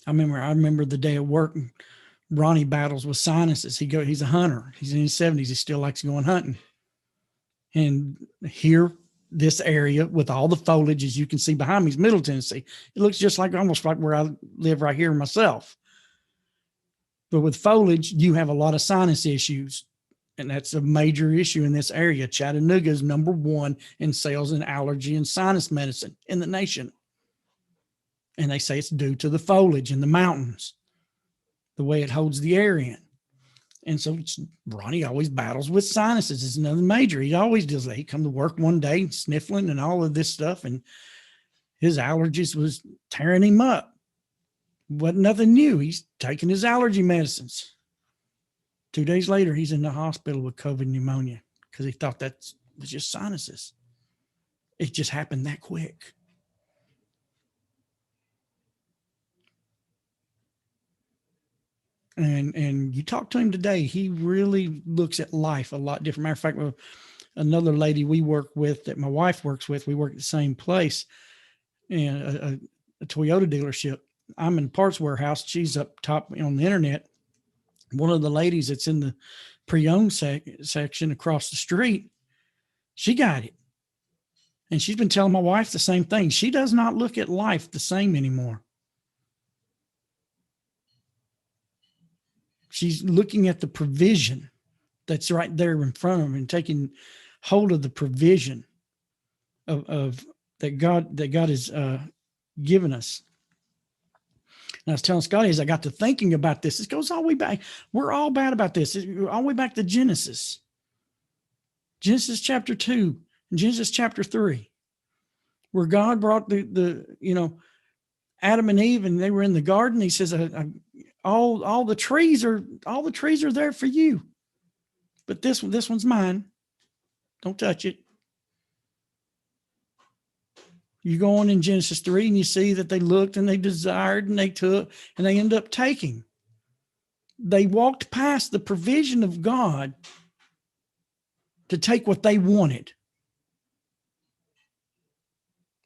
I remember the day at work, and Ronnie battles with sinuses. He's a hunter. He's in his 70s. He still likes going hunting. And here, this area with all the foliage, as you can see behind me, is Middle Tennessee. It looks just almost like where I live right here myself. But with foliage, you have a lot of sinus issues. And that's a major issue in this area. Chattanooga is number one in sales in allergy and sinus medicine in the nation. And they say it's due to the foliage in the mountains, the way it holds the air in. And so Ronnie always battles with sinuses. It's another major. He always does that. He come to work one day sniffling and all of this stuff, and his allergies was tearing him up. Wasn't nothing new. He's taking his allergy medicines. 2 days later, he's in the hospital with COVID pneumonia because he thought that was just sinuses. It just happened that quick. And you talk to him today, he really looks at life a lot different. Matter of fact, another lady we work with that my wife works with, we work at the same place, and a Toyota dealership. I'm in the parts warehouse. She's up top on the internet. One of the ladies that's in the pre-owned section across the street, she got it. And she's been telling my wife the same thing. She does not look at life the same anymore. She's looking at the provision that's right there in front of her and taking hold of the provision of that God has given us. And I was telling Scotty, as I got to thinking about this, it goes all the way back. We're all bad about this. All the way back to Genesis chapter 2, and Genesis chapter 3, where God brought the Adam and Eve, and they were in the garden. He says, all the trees are there for you, but this one's mine. Don't touch it. You go on in Genesis 3 and you see that they looked and they desired and they took and they end up taking. They walked past the provision of God to take what they wanted.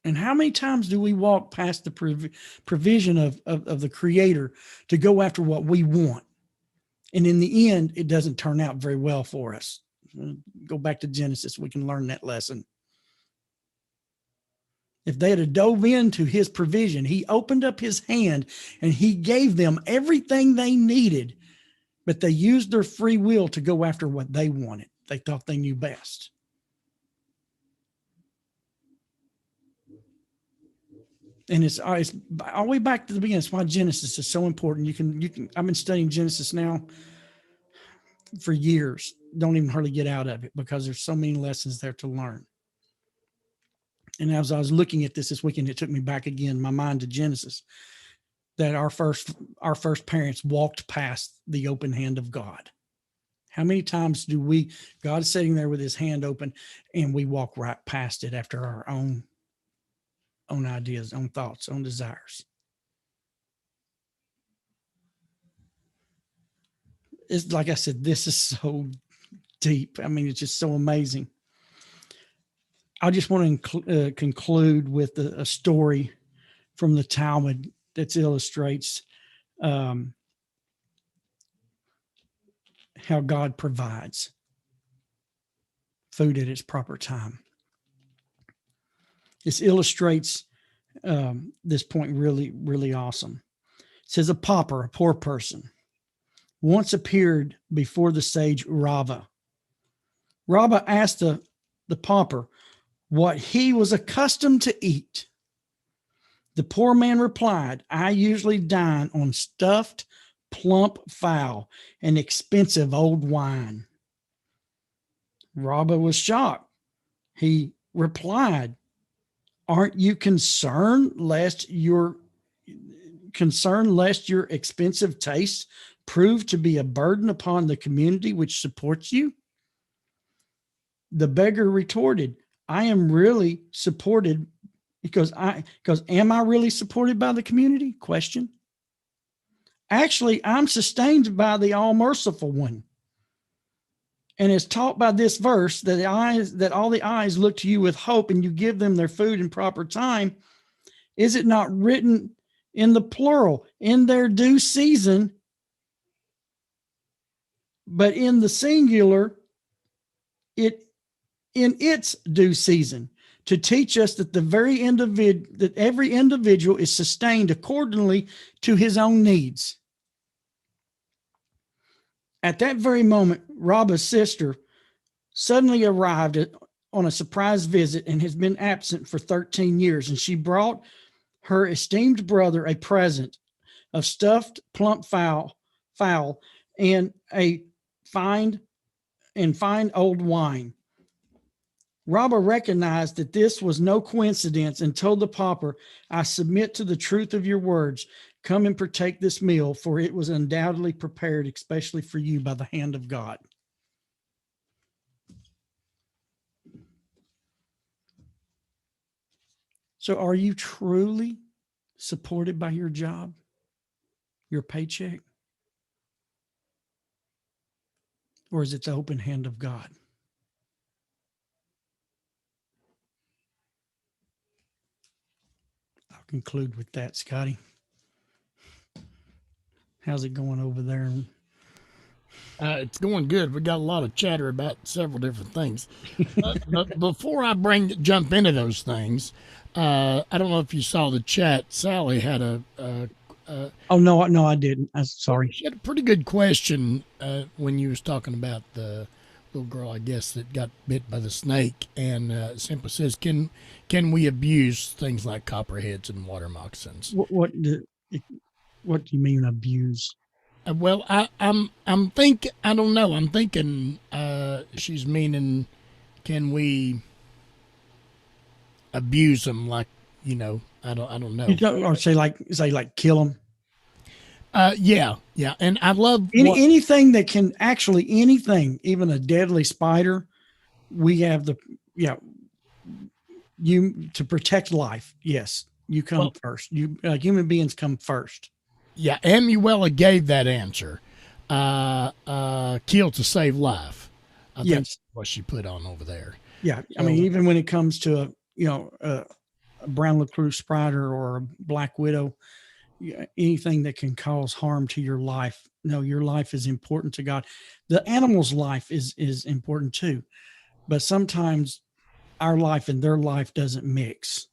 And how many times do we walk past the provision of the Creator to go after what we want? And in the end, it doesn't turn out very well for us. Go back to Genesis. We can learn that lesson. If they had dove into his provision, he opened up his hand and he gave them everything they needed, but they used their free will to go after what they wanted. They thought they knew best. And it's all the way back to the beginning. It's why Genesis is so important. You can. I've been studying Genesis now for years. Don't even hardly get out of it because there's so many lessons there to learn. And as I was looking at this weekend, it took me back again, my mind, to Genesis, that our first parents walked past the open hand of God. How many times do God's sitting there with his hand open and we walk right past it after our own ideas, own thoughts, own desires? It's like I said, this is so deep. I mean, it's just so amazing. I just want to conclude with a story from the Talmud that illustrates how God provides food at its proper time. This illustrates this point really, really awesome. It says, a pauper, a poor person, once appeared before the sage Rava. Rava asked the pauper what he was accustomed to eat. The poor man replied, I usually dine on stuffed, plump fowl and expensive old wine. Rava was shocked. He replied, aren't you concerned lest your expensive tastes prove to be a burden upon the community which supports you? The beggar retorted, I am really supported because am I really supported by the community? Question. Actually, I'm sustained by the all-merciful one. And it's taught by this verse that all the eyes look to you with hope and you give them their food in proper time. Is it not written in the plural, in their due season, but in the singular, in its due season, to teach us that every individual is sustained accordingly to his own needs. At that very moment, Rabba's sister suddenly arrived on a surprise visit and has been absent for 13 years. And she brought her esteemed brother a present of stuffed plump fowl and a fine old wine. Rabba recognized that this was no coincidence and told the pauper, I submit to the truth of your words. Come and partake this meal, for it was undoubtedly prepared especially for you by the hand of God. So are you truly supported by your job, your paycheck? or is it the open hand of God? I'll conclude with that, Scotty. How's it going over there? It's going good. We got a lot of chatter about several different things. But before I jump into those things, I don't know if you saw the chat. Sally had Oh no, I didn't. I'm sorry. She had a pretty good question when you was talking about the little girl, I guess, that got bit by the snake, and simply says, "Can we abuse things like copperheads and water moccasins?" What do you mean abuse? Well, I'm thinking. I don't know. I'm thinking she's meaning, can we abuse them? Like, I don't know. Or say like kill them. Yeah. And I love anything that can anything, even a deadly spider. We have you to protect life. Yes, you come first. You human beings come first. Yeah, Amuela gave that answer. Kill to save life. I think that's what she put on over there. Yeah, I mean, even when it comes to a brown recluse spider or a black widow, anything that can cause harm to your life. No, your life is important to God. The animal's life is important too, but sometimes our life and their life doesn't mix.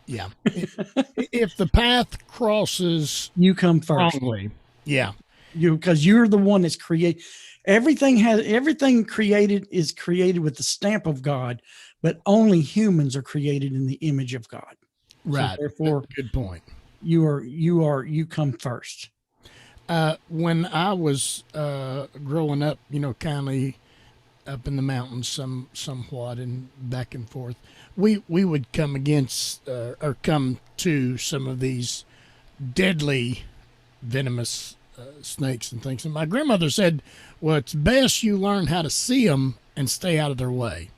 Yeah. If the path crosses, you come first. Strongly. Yeah. Because you're the one that's created. Everything created is created with the stamp of God, but only humans are created in the image of God. Right. So therefore, good point. You come first. When I was growing up, kind of up in the mountains, somewhat, and back and forth, we would come against or come to some of these deadly, venomous snakes and things. And my grandmother said, "Well, it's best you learn how to see them and stay out of their way."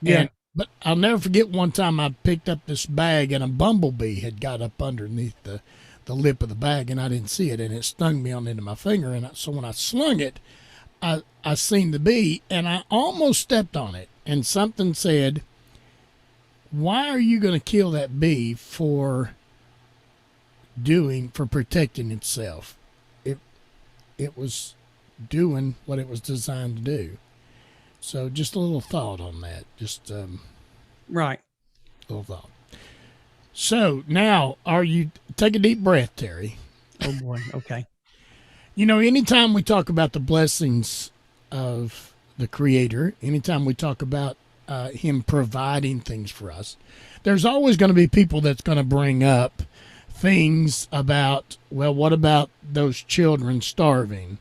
Yeah. But I'll never forget one time I picked up this bag and a bumblebee had got up underneath the lip of the bag, and I didn't see it, and it stung me on the end of my finger. And so when I slung it, I seen the bee, and I almost stepped on it. And something said, "Why are you going to kill that bee for protecting itself? It was doing what it was designed to do." So just a little thought on that. Just right. A little thought. So now, take a deep breath, Terry. Oh boy. Okay. Anytime we talk about the blessings of the Creator, anytime we talk about Him providing things for us, there's always going to be people that's going to bring up things about, well, what about those children starving?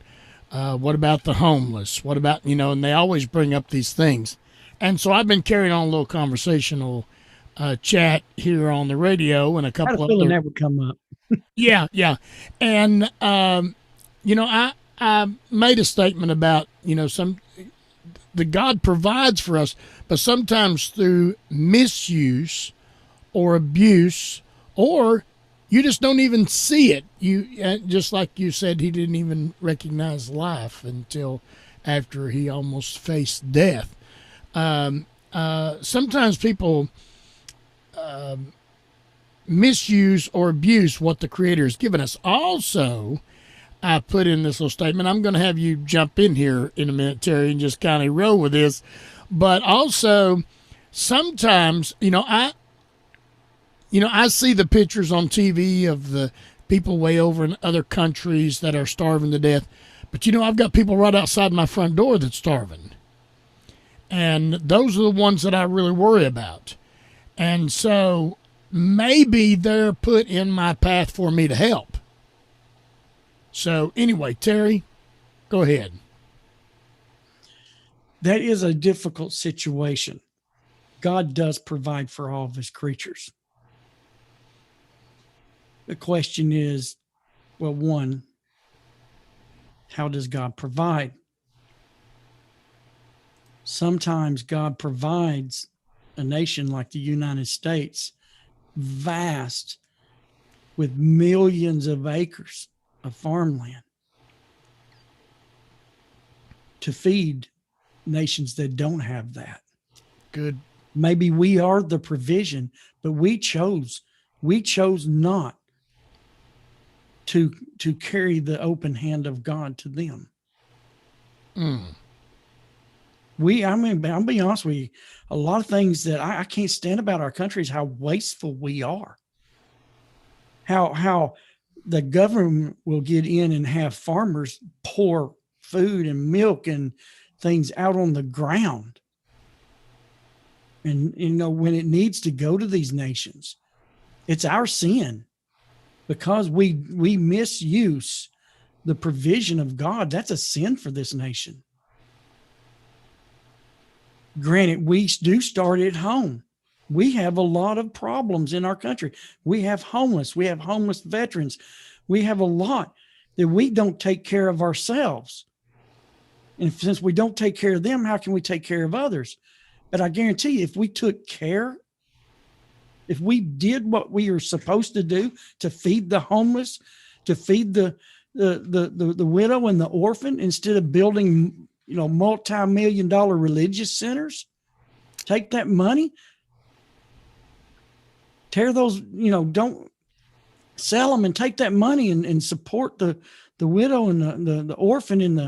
What about the homeless? What about, and they always bring up these things. And so I've been carrying on a little conversational chat here on the radio, and a couple of other. That would come up. Yeah. And, I made a statement about, the God provides for us, but sometimes through misuse or abuse, or you just don't even see it. You just like you said, he didn't even recognize life until after he almost faced death. Sometimes people misuse or abuse what the Creator has given us. Also, I put in this little statement. I'm going to have you jump in here in a minute, Terry, and just kind of roll with this. But also, sometimes, I see the pictures on TV of the people way over in other countries that are starving to death. But, I've got people right outside my front door that's starving. And those are the ones that I really worry about. And so maybe they're put in my path for me to help. So anyway, Terry, go ahead. That is a difficult situation. God does provide for all of his creatures. The question is, well, one, how does God provide? Sometimes God provides a nation like the United States, vast, with millions of acres of farmland. to feed nations that don't have that. Good. Maybe we are the provision, but we chose not to carry the open hand of God to them. I'll be honest with you, a lot of things that I can't stand about our country is how wasteful we are. How the government will get in and have farmers pour food and milk and things out on the ground. And, when it needs to go to these nations, it's our sin because we misuse the provision of God. That's a sin for this nation. Granted, we do start at home. We have a lot of problems in our country. We have homeless veterans. We have a lot that we don't take care of ourselves. And since we don't take care of them, how can we take care of others? But I guarantee you, if we took care, if we did what we are supposed to do to feed the homeless, to feed the widow and the orphan, instead of building, multi-million-dollar religious centers, take that money, tear those, don't sell them, and take that money and support the widow and the orphan and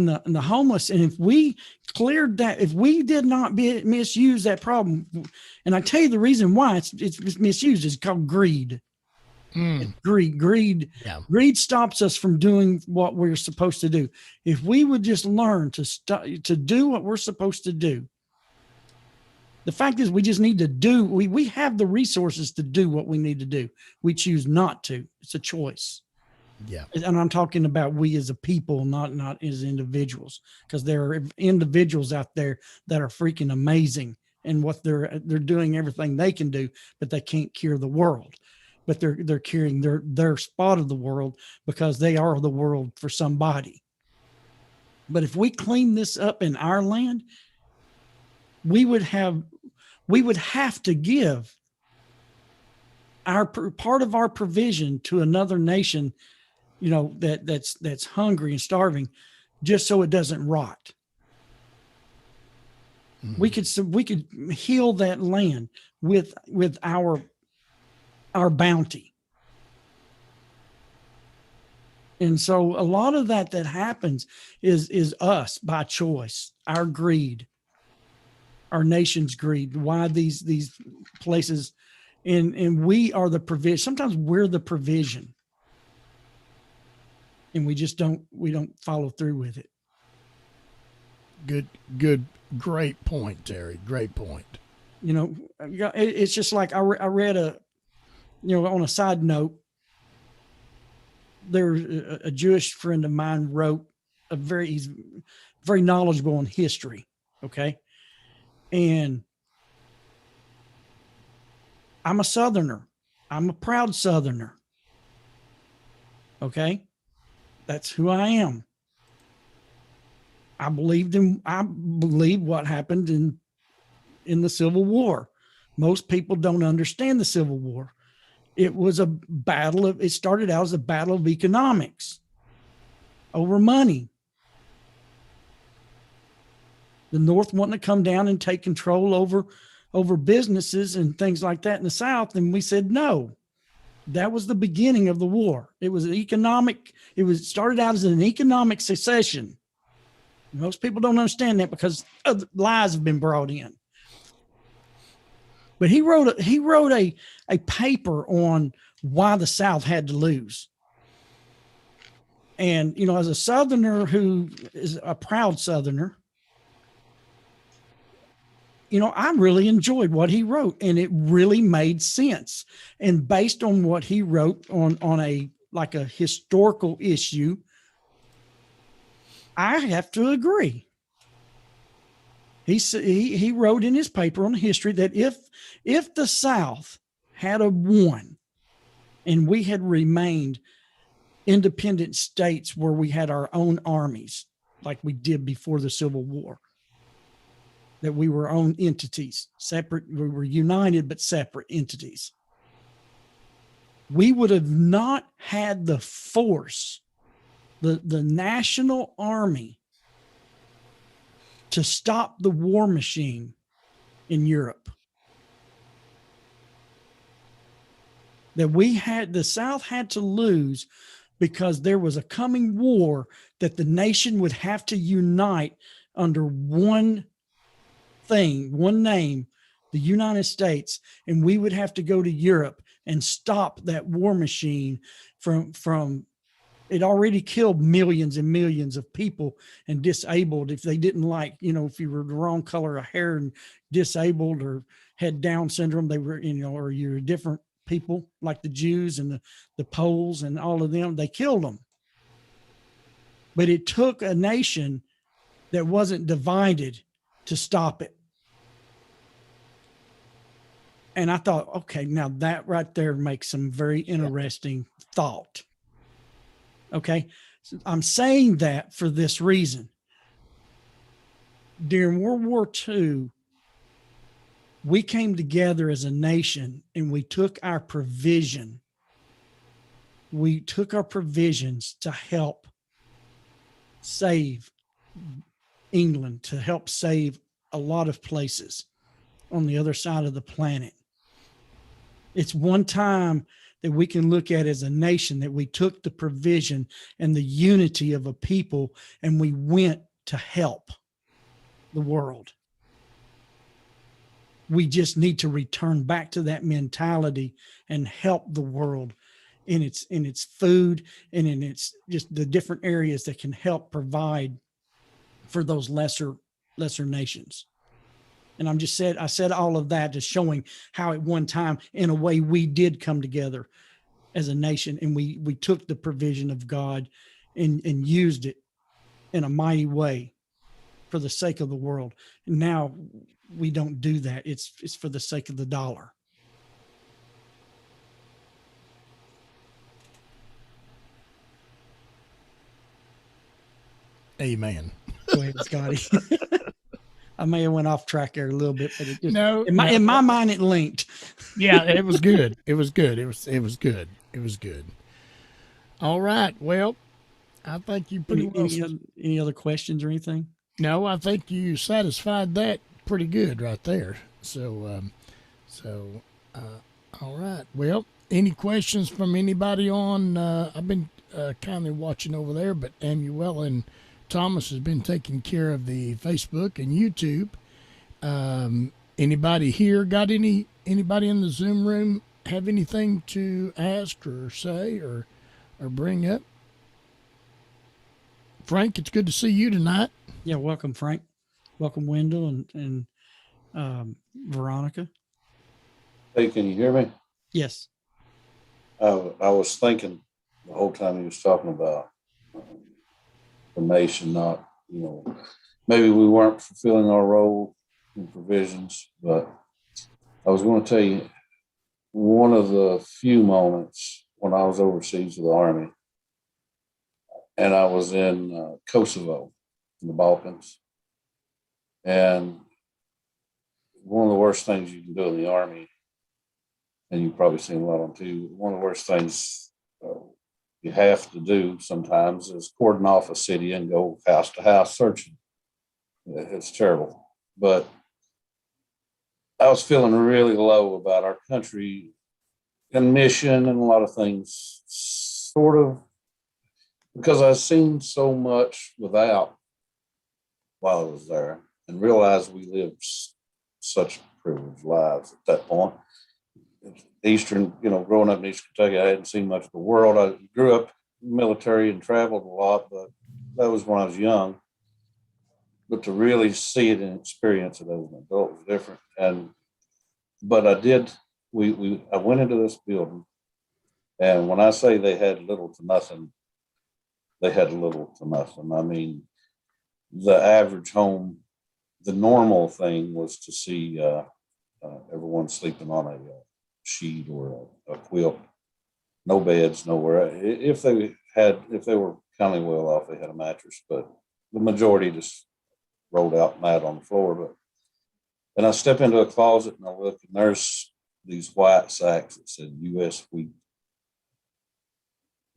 the homeless. And if we cleared that, if we did not misuse that problem, and I tell you the reason why it's misused is called greed. Greed. Yeah. Greed stops us from doing what we're supposed to do. If we would just learn to do what we're supposed to do. The fact is, we just need to do. We have the resources to do what we need to do. We choose not to. It's a choice. Yeah. And I'm talking about we as a people, not as individuals, because there are individuals out there that are freaking amazing and what they're doing everything they can do, but they can't cure the world. But they're curing their spot of the world because they are the world for somebody. But if we clean this up in our land, we would have to give our part of our provision to another nation, that's hungry and starving, just so it doesn't rot. Mm-hmm. We could heal that land with our bounty. And so a lot of that happens is us by choice, our greed, our nation's greed. Why these places, and we are the provision. Sometimes we're the provision, and we don't follow through with it. Good, great point, Terry. Great point. It's just like I read on a side note, there's a Jewish friend of mine wrote he's very knowledgeable in history. Okay. And I'm a Southerner. I'm a proud Southerner. Okay. That's who I am. I believe what happened in the Civil War. Most people don't understand the Civil War. It was it started out as a battle of economics over money. The North wanting to come down and take control over businesses and things like that in the South. And we said, no, that was the beginning of the war. It was started out as an economic secession. Most people don't understand that because lies have been brought in. But he wrote a paper on why the South had to lose. And, as a Southerner who is a proud Southerner, I really enjoyed what he wrote, and it really made sense. And based on what he wrote on a historical issue, I have to agree. He wrote in his paper on history that if the South had won and we had remained independent states where we had our own armies like we did before the Civil War, that we were own entities, separate, we were united but separate entities, we would have not had the force, the national army to stop the war machine in Europe. That the South had to lose because there was a coming war that the nation would have to unite under one thing, one name, the United States, and we would have to go to Europe and stop that war machine from it already killed millions and millions of people and disabled if they didn't like, if you were the wrong color of hair and disabled or had Down syndrome, they were, or you're different people like the Jews and the Poles and all of them, they killed them. But it took a nation that wasn't divided to stop it. And I thought, okay, now that right there makes some very interesting thought. Okay. So I'm saying that for this reason. During World War II, we came together as a nation and we took our provision. We took our provisions to help save England, to help save a lot of places on the other side of the planet. It's one time that we can look at as a nation that we took the provision and the unity of a people and we went to help the world. We just need to return back to that mentality and help the world in its food and in its just the different areas that can help provide for those lesser nations. And I said all of that just showing how at one time, in a way, we did come together as a nation and we took the provision of God and used it in a mighty way for the sake of the world. And now we don't do that. It's for the sake of the dollar. Amen. Go ahead, Scotty. I may have went off track there a little bit, but it just in my mind it linked. Yeah, it was good. It was good. It was good. It was good. All right. Well, I think you pretty well. Any other questions or anything? No, I think you satisfied that pretty good right there. So, all right. Well, any questions from anybody on? I've been kindly watching over there, but Amuel and Thomas has been taking care of the Facebook and YouTube. Anybody here got anybody in the Zoom room have anything to ask or say or bring up? Frank, it's good to see you tonight. Yeah, welcome, Frank. Welcome, Wendell and Veronica. Hey, can you hear me? Yes. I was thinking the whole time he was talking about the nation, not, maybe we weren't fulfilling our role in provisions, but I was going to tell you one of the few moments when I was overseas with the Army, and I was in Kosovo in the Balkans. And one of the worst things you can do in the Army, and you've probably seen a lot on TV, one of the worst things you have to do sometimes is cordon off a city and go house to house searching. It's terrible. But I was feeling really low about our country and mission and a lot of things, sort of, because I've seen so much without while I was there and realized we lived such privileged lives at that point. Eastern, growing up in Eastern Kentucky, I hadn't seen much of the world. I grew up military and traveled a lot, but that was when I was young. But to really see it and experience it as an adult was different. But I did. I went into this building, and when I say they had little to nothing, they had little to nothing. I mean, the average home, the normal thing was to see everyone sleeping on a sheet or a quilt, no beds, nowhere. If they were kind of well off, they had a mattress, but the majority just rolled out mat on the floor. And I step into a closet and I look, and there's these white sacks that said U.S. wheat.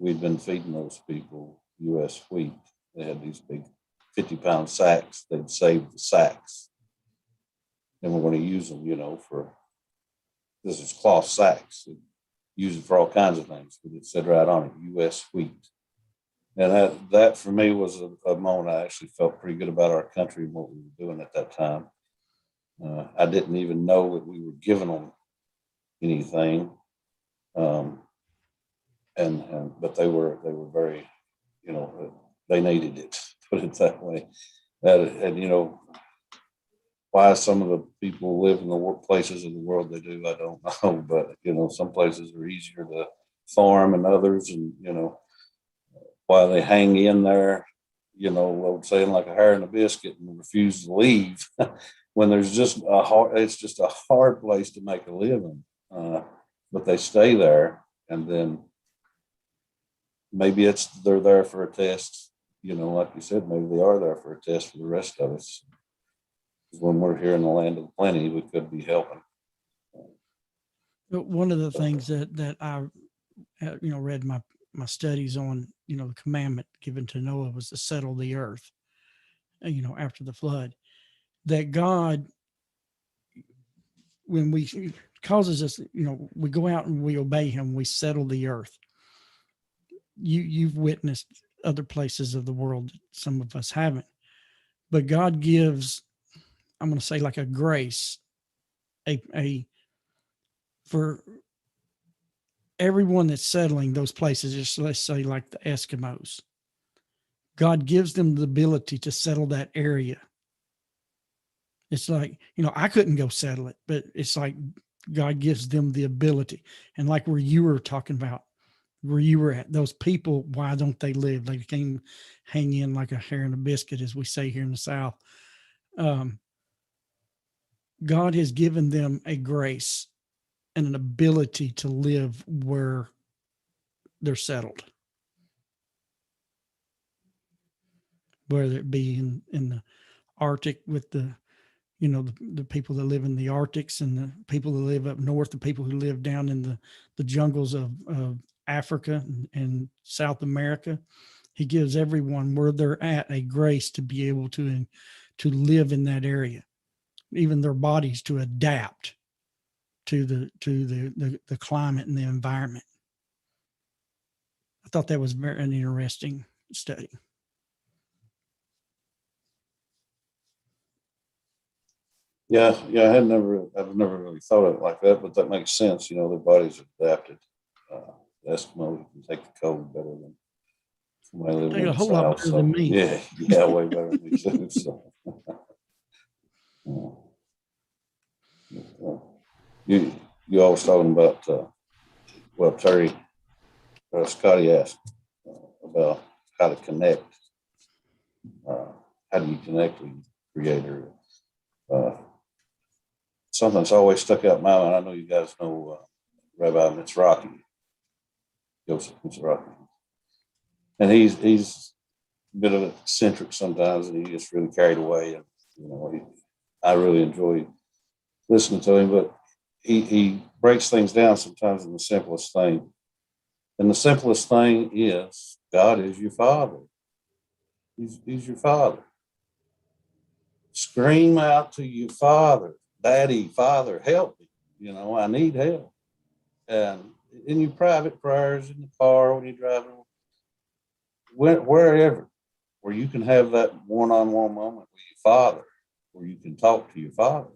We'd been feeding those people U.S. wheat. They had these big 50-pound sacks. They'd save the sacks. And we're going to use them, this is cloth sacks. Use it for all kinds of things, but it said right on it, U.S. wheat. And that for me was a moment I actually felt pretty good about our country and what we were doing at that time. I didn't even know that we were giving them anything. But they were very, they needed it, put it that way. And why some of the people live in the places of the world they do, I don't know. But, some places are easier to farm and others, and, why they hang in there, old saying, like a hair in a biscuit, and refuse to leave when it's just a hard place to make a living. But they stay there, and then maybe they're there for a test, like you said, maybe they are there for a test for the rest of us. When we're here in the land of plenty, we could be helping. One of the things that I, read my studies on, the commandment given to Noah was to settle the earth, after the flood, that God, when we causes us, we go out and we obey him, we settle the earth. You've witnessed other places of the world, some of us haven't, but God gives, I'm going to say, like a grace, for everyone that's settling those places, just let's say like the Eskimos, God gives them the ability to settle that area. It's like, I couldn't go settle it, but it's like God gives them the ability. And like where you were talking about, where you were at, those people, why don't they live? They can hang in like a hair in a biscuit, as we say here in the South. God has given them a grace and an ability to live where they're settled, whether it be in the Arctic with the people that live in the Arctics, and the people that live up north, the people who live down in the jungles of Africa and South America. He gives everyone where they're at a grace to be able to live in that area, even their bodies to adapt to the climate and the environment. I thought that was an interesting study. Yeah, I've never really thought of it like that, but that makes sense. Their bodies are adapted. Eskimos can take the cold better than somebody living in the whole lot South. better than me. Yeah, way better than me too. So, you always talking about Terry, Scotty asked about how to connect. How do you connect with the Creator? Something that's always stuck out in my mind. I know you guys know Rabbi Mitzraki, Joseph Mitzraki, and he's a bit of an eccentric sometimes, and he gets really carried away. And I really enjoy listening to him, but he breaks things down sometimes in the simplest thing. And the simplest thing is God is your Father. He's your Father. Scream out to your Father, Daddy, Father, help me. I need help. And in your private prayers, in the car, when you're driving, wherever, where you can have that one-on-one moment with your Father, where you can talk to your Father.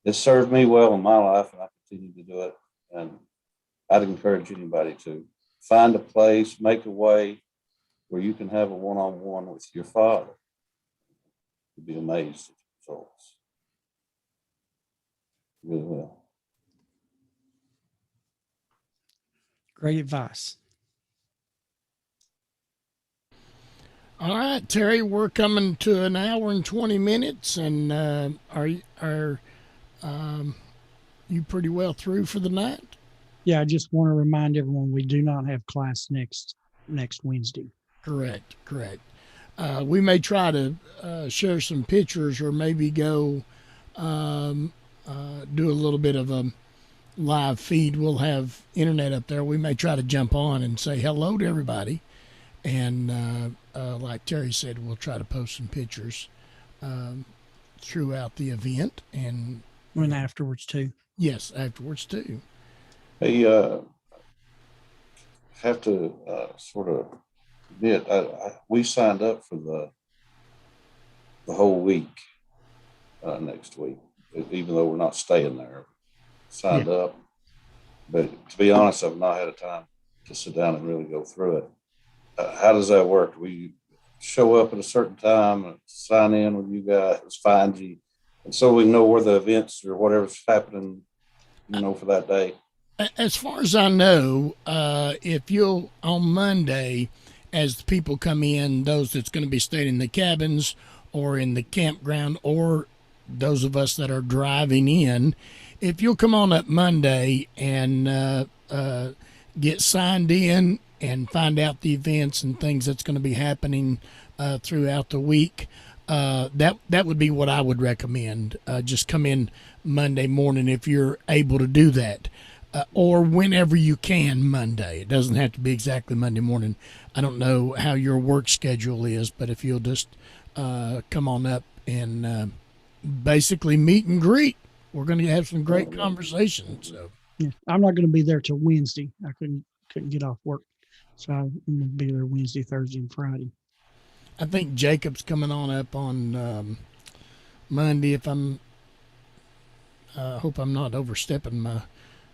It served me well in my life, and I continue to do it. And I'd encourage anybody to find a place, make a way where you can have a one-on-one with your Father. You'd be amazed at the results. Really will. Great advice. All right, Terry, we're coming to an hour and 20 minutes, and are you pretty well through for the night? Yeah, I just want to remind everyone we do not have class next Wednesday. Correct. We may try to share some pictures, or maybe go do a little bit of a live feed. We'll have internet up there. We may try to jump on and say hello to everybody, and like like Terry said, we'll try to post some pictures throughout the event, and When afterwards too. yes, afterwards too. Hey, have to sort of admit, we signed up for the whole week next week, even though we're not staying there. Signed up, but to be honest, I've not had a time to sit down and really go through it. How does that work? We show up at a certain time, and sign in with you guys, find you, and so we know where the events or whatever's happening, for that day. As far as I know, if you'll on Monday, as the people come in, those that's going to be staying in the cabins or in the campground, or those of us that are driving in, if you'll come on up Monday and get signed in and find out the events and things that's going to be happening throughout the week, that would be what I would recommend. Just come in Monday morning if you're able to do that. Or whenever you can Monday. It doesn't have to be exactly Monday morning. I don't know how your work schedule is, but if you'll just come on up and basically meet and greet, we're going to have some great conversations. So Yeah, I'm not going to be there till Wednesday. I couldn't get off work, so I'm going to be there Wednesday, Thursday, and Friday. I think Jacob's coming on up on Monday. If hope I'm not overstepping my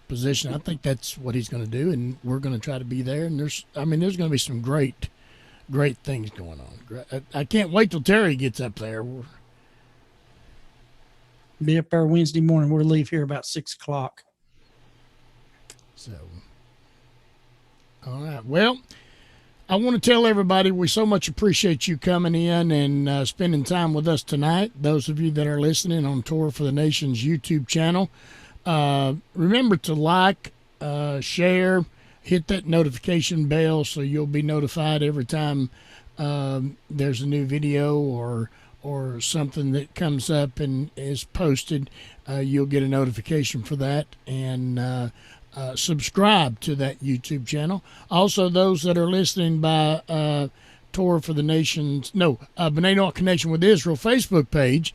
position. I think that's what he's going to do, and we're going to try to be there. And there's going to be some great things going on. I can't wait till Terry gets up there. Be up there Wednesday morning. We'll leave here about 6:00. So, all right. Well, I want to tell everybody we so much appreciate you coming in and spending time with us tonight. Those of you that are listening on Torah for the Nation's YouTube channel, remember to like, share, hit that notification bell so you'll be notified every time there's a new video or something that comes up and is posted. You'll get a notification for that, and subscribe to that YouTube channel. Also, those that are listening by Torah for the Nations, B'nai Noach Connection with Israel Facebook page,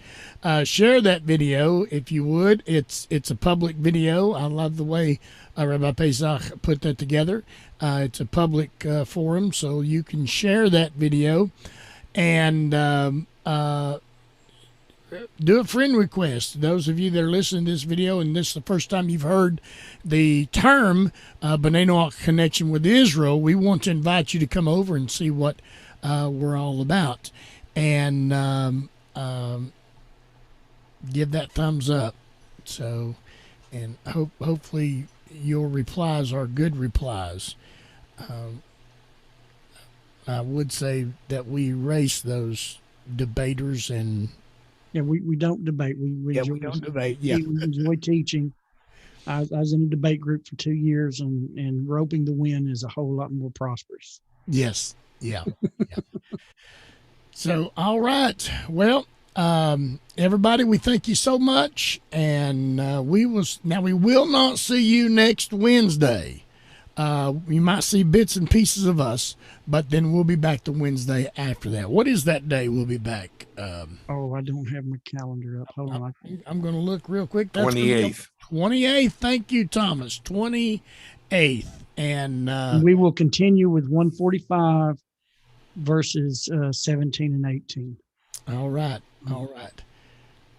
share that video if you would. It's a public video. I love the way Rabbi Pesach put that together. It's a public forum, so you can share that video and do a friend request. Those of you that are listening to this video and this is the first time you've heard the term B'nai Noach Connection with Israel, we want to invite you to come over and see what we're all about, and give that thumbs up. So, and hopefully your replies are good replies. I would say that we erase those debaters and we don't debate. We don't debate. Yeah, we enjoy teaching. I was in a debate group for 2 years, and roping the win is a whole lot more prosperous. Yes. Yeah. So, all right. Well, everybody, we thank you so much, and we will not see you next Wednesday. You might see bits and pieces of us, but then we'll be back the Wednesday after that. What is that day we'll be back? I don't have my calendar up. Hold on. I'm going to look real quick. That's 28th. 28th. Thank you, Thomas. 28th. And we will continue with 145 verses 17 and 18. All right. All right.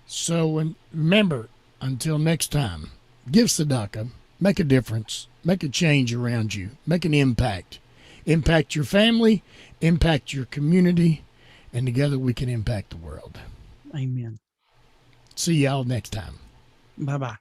So remember, until next time, give tzedakah, make a difference, make a change around you, make an impact. Impact your family, impact your community, and together we can impact the world. Amen. See y'all next time. Bye-bye.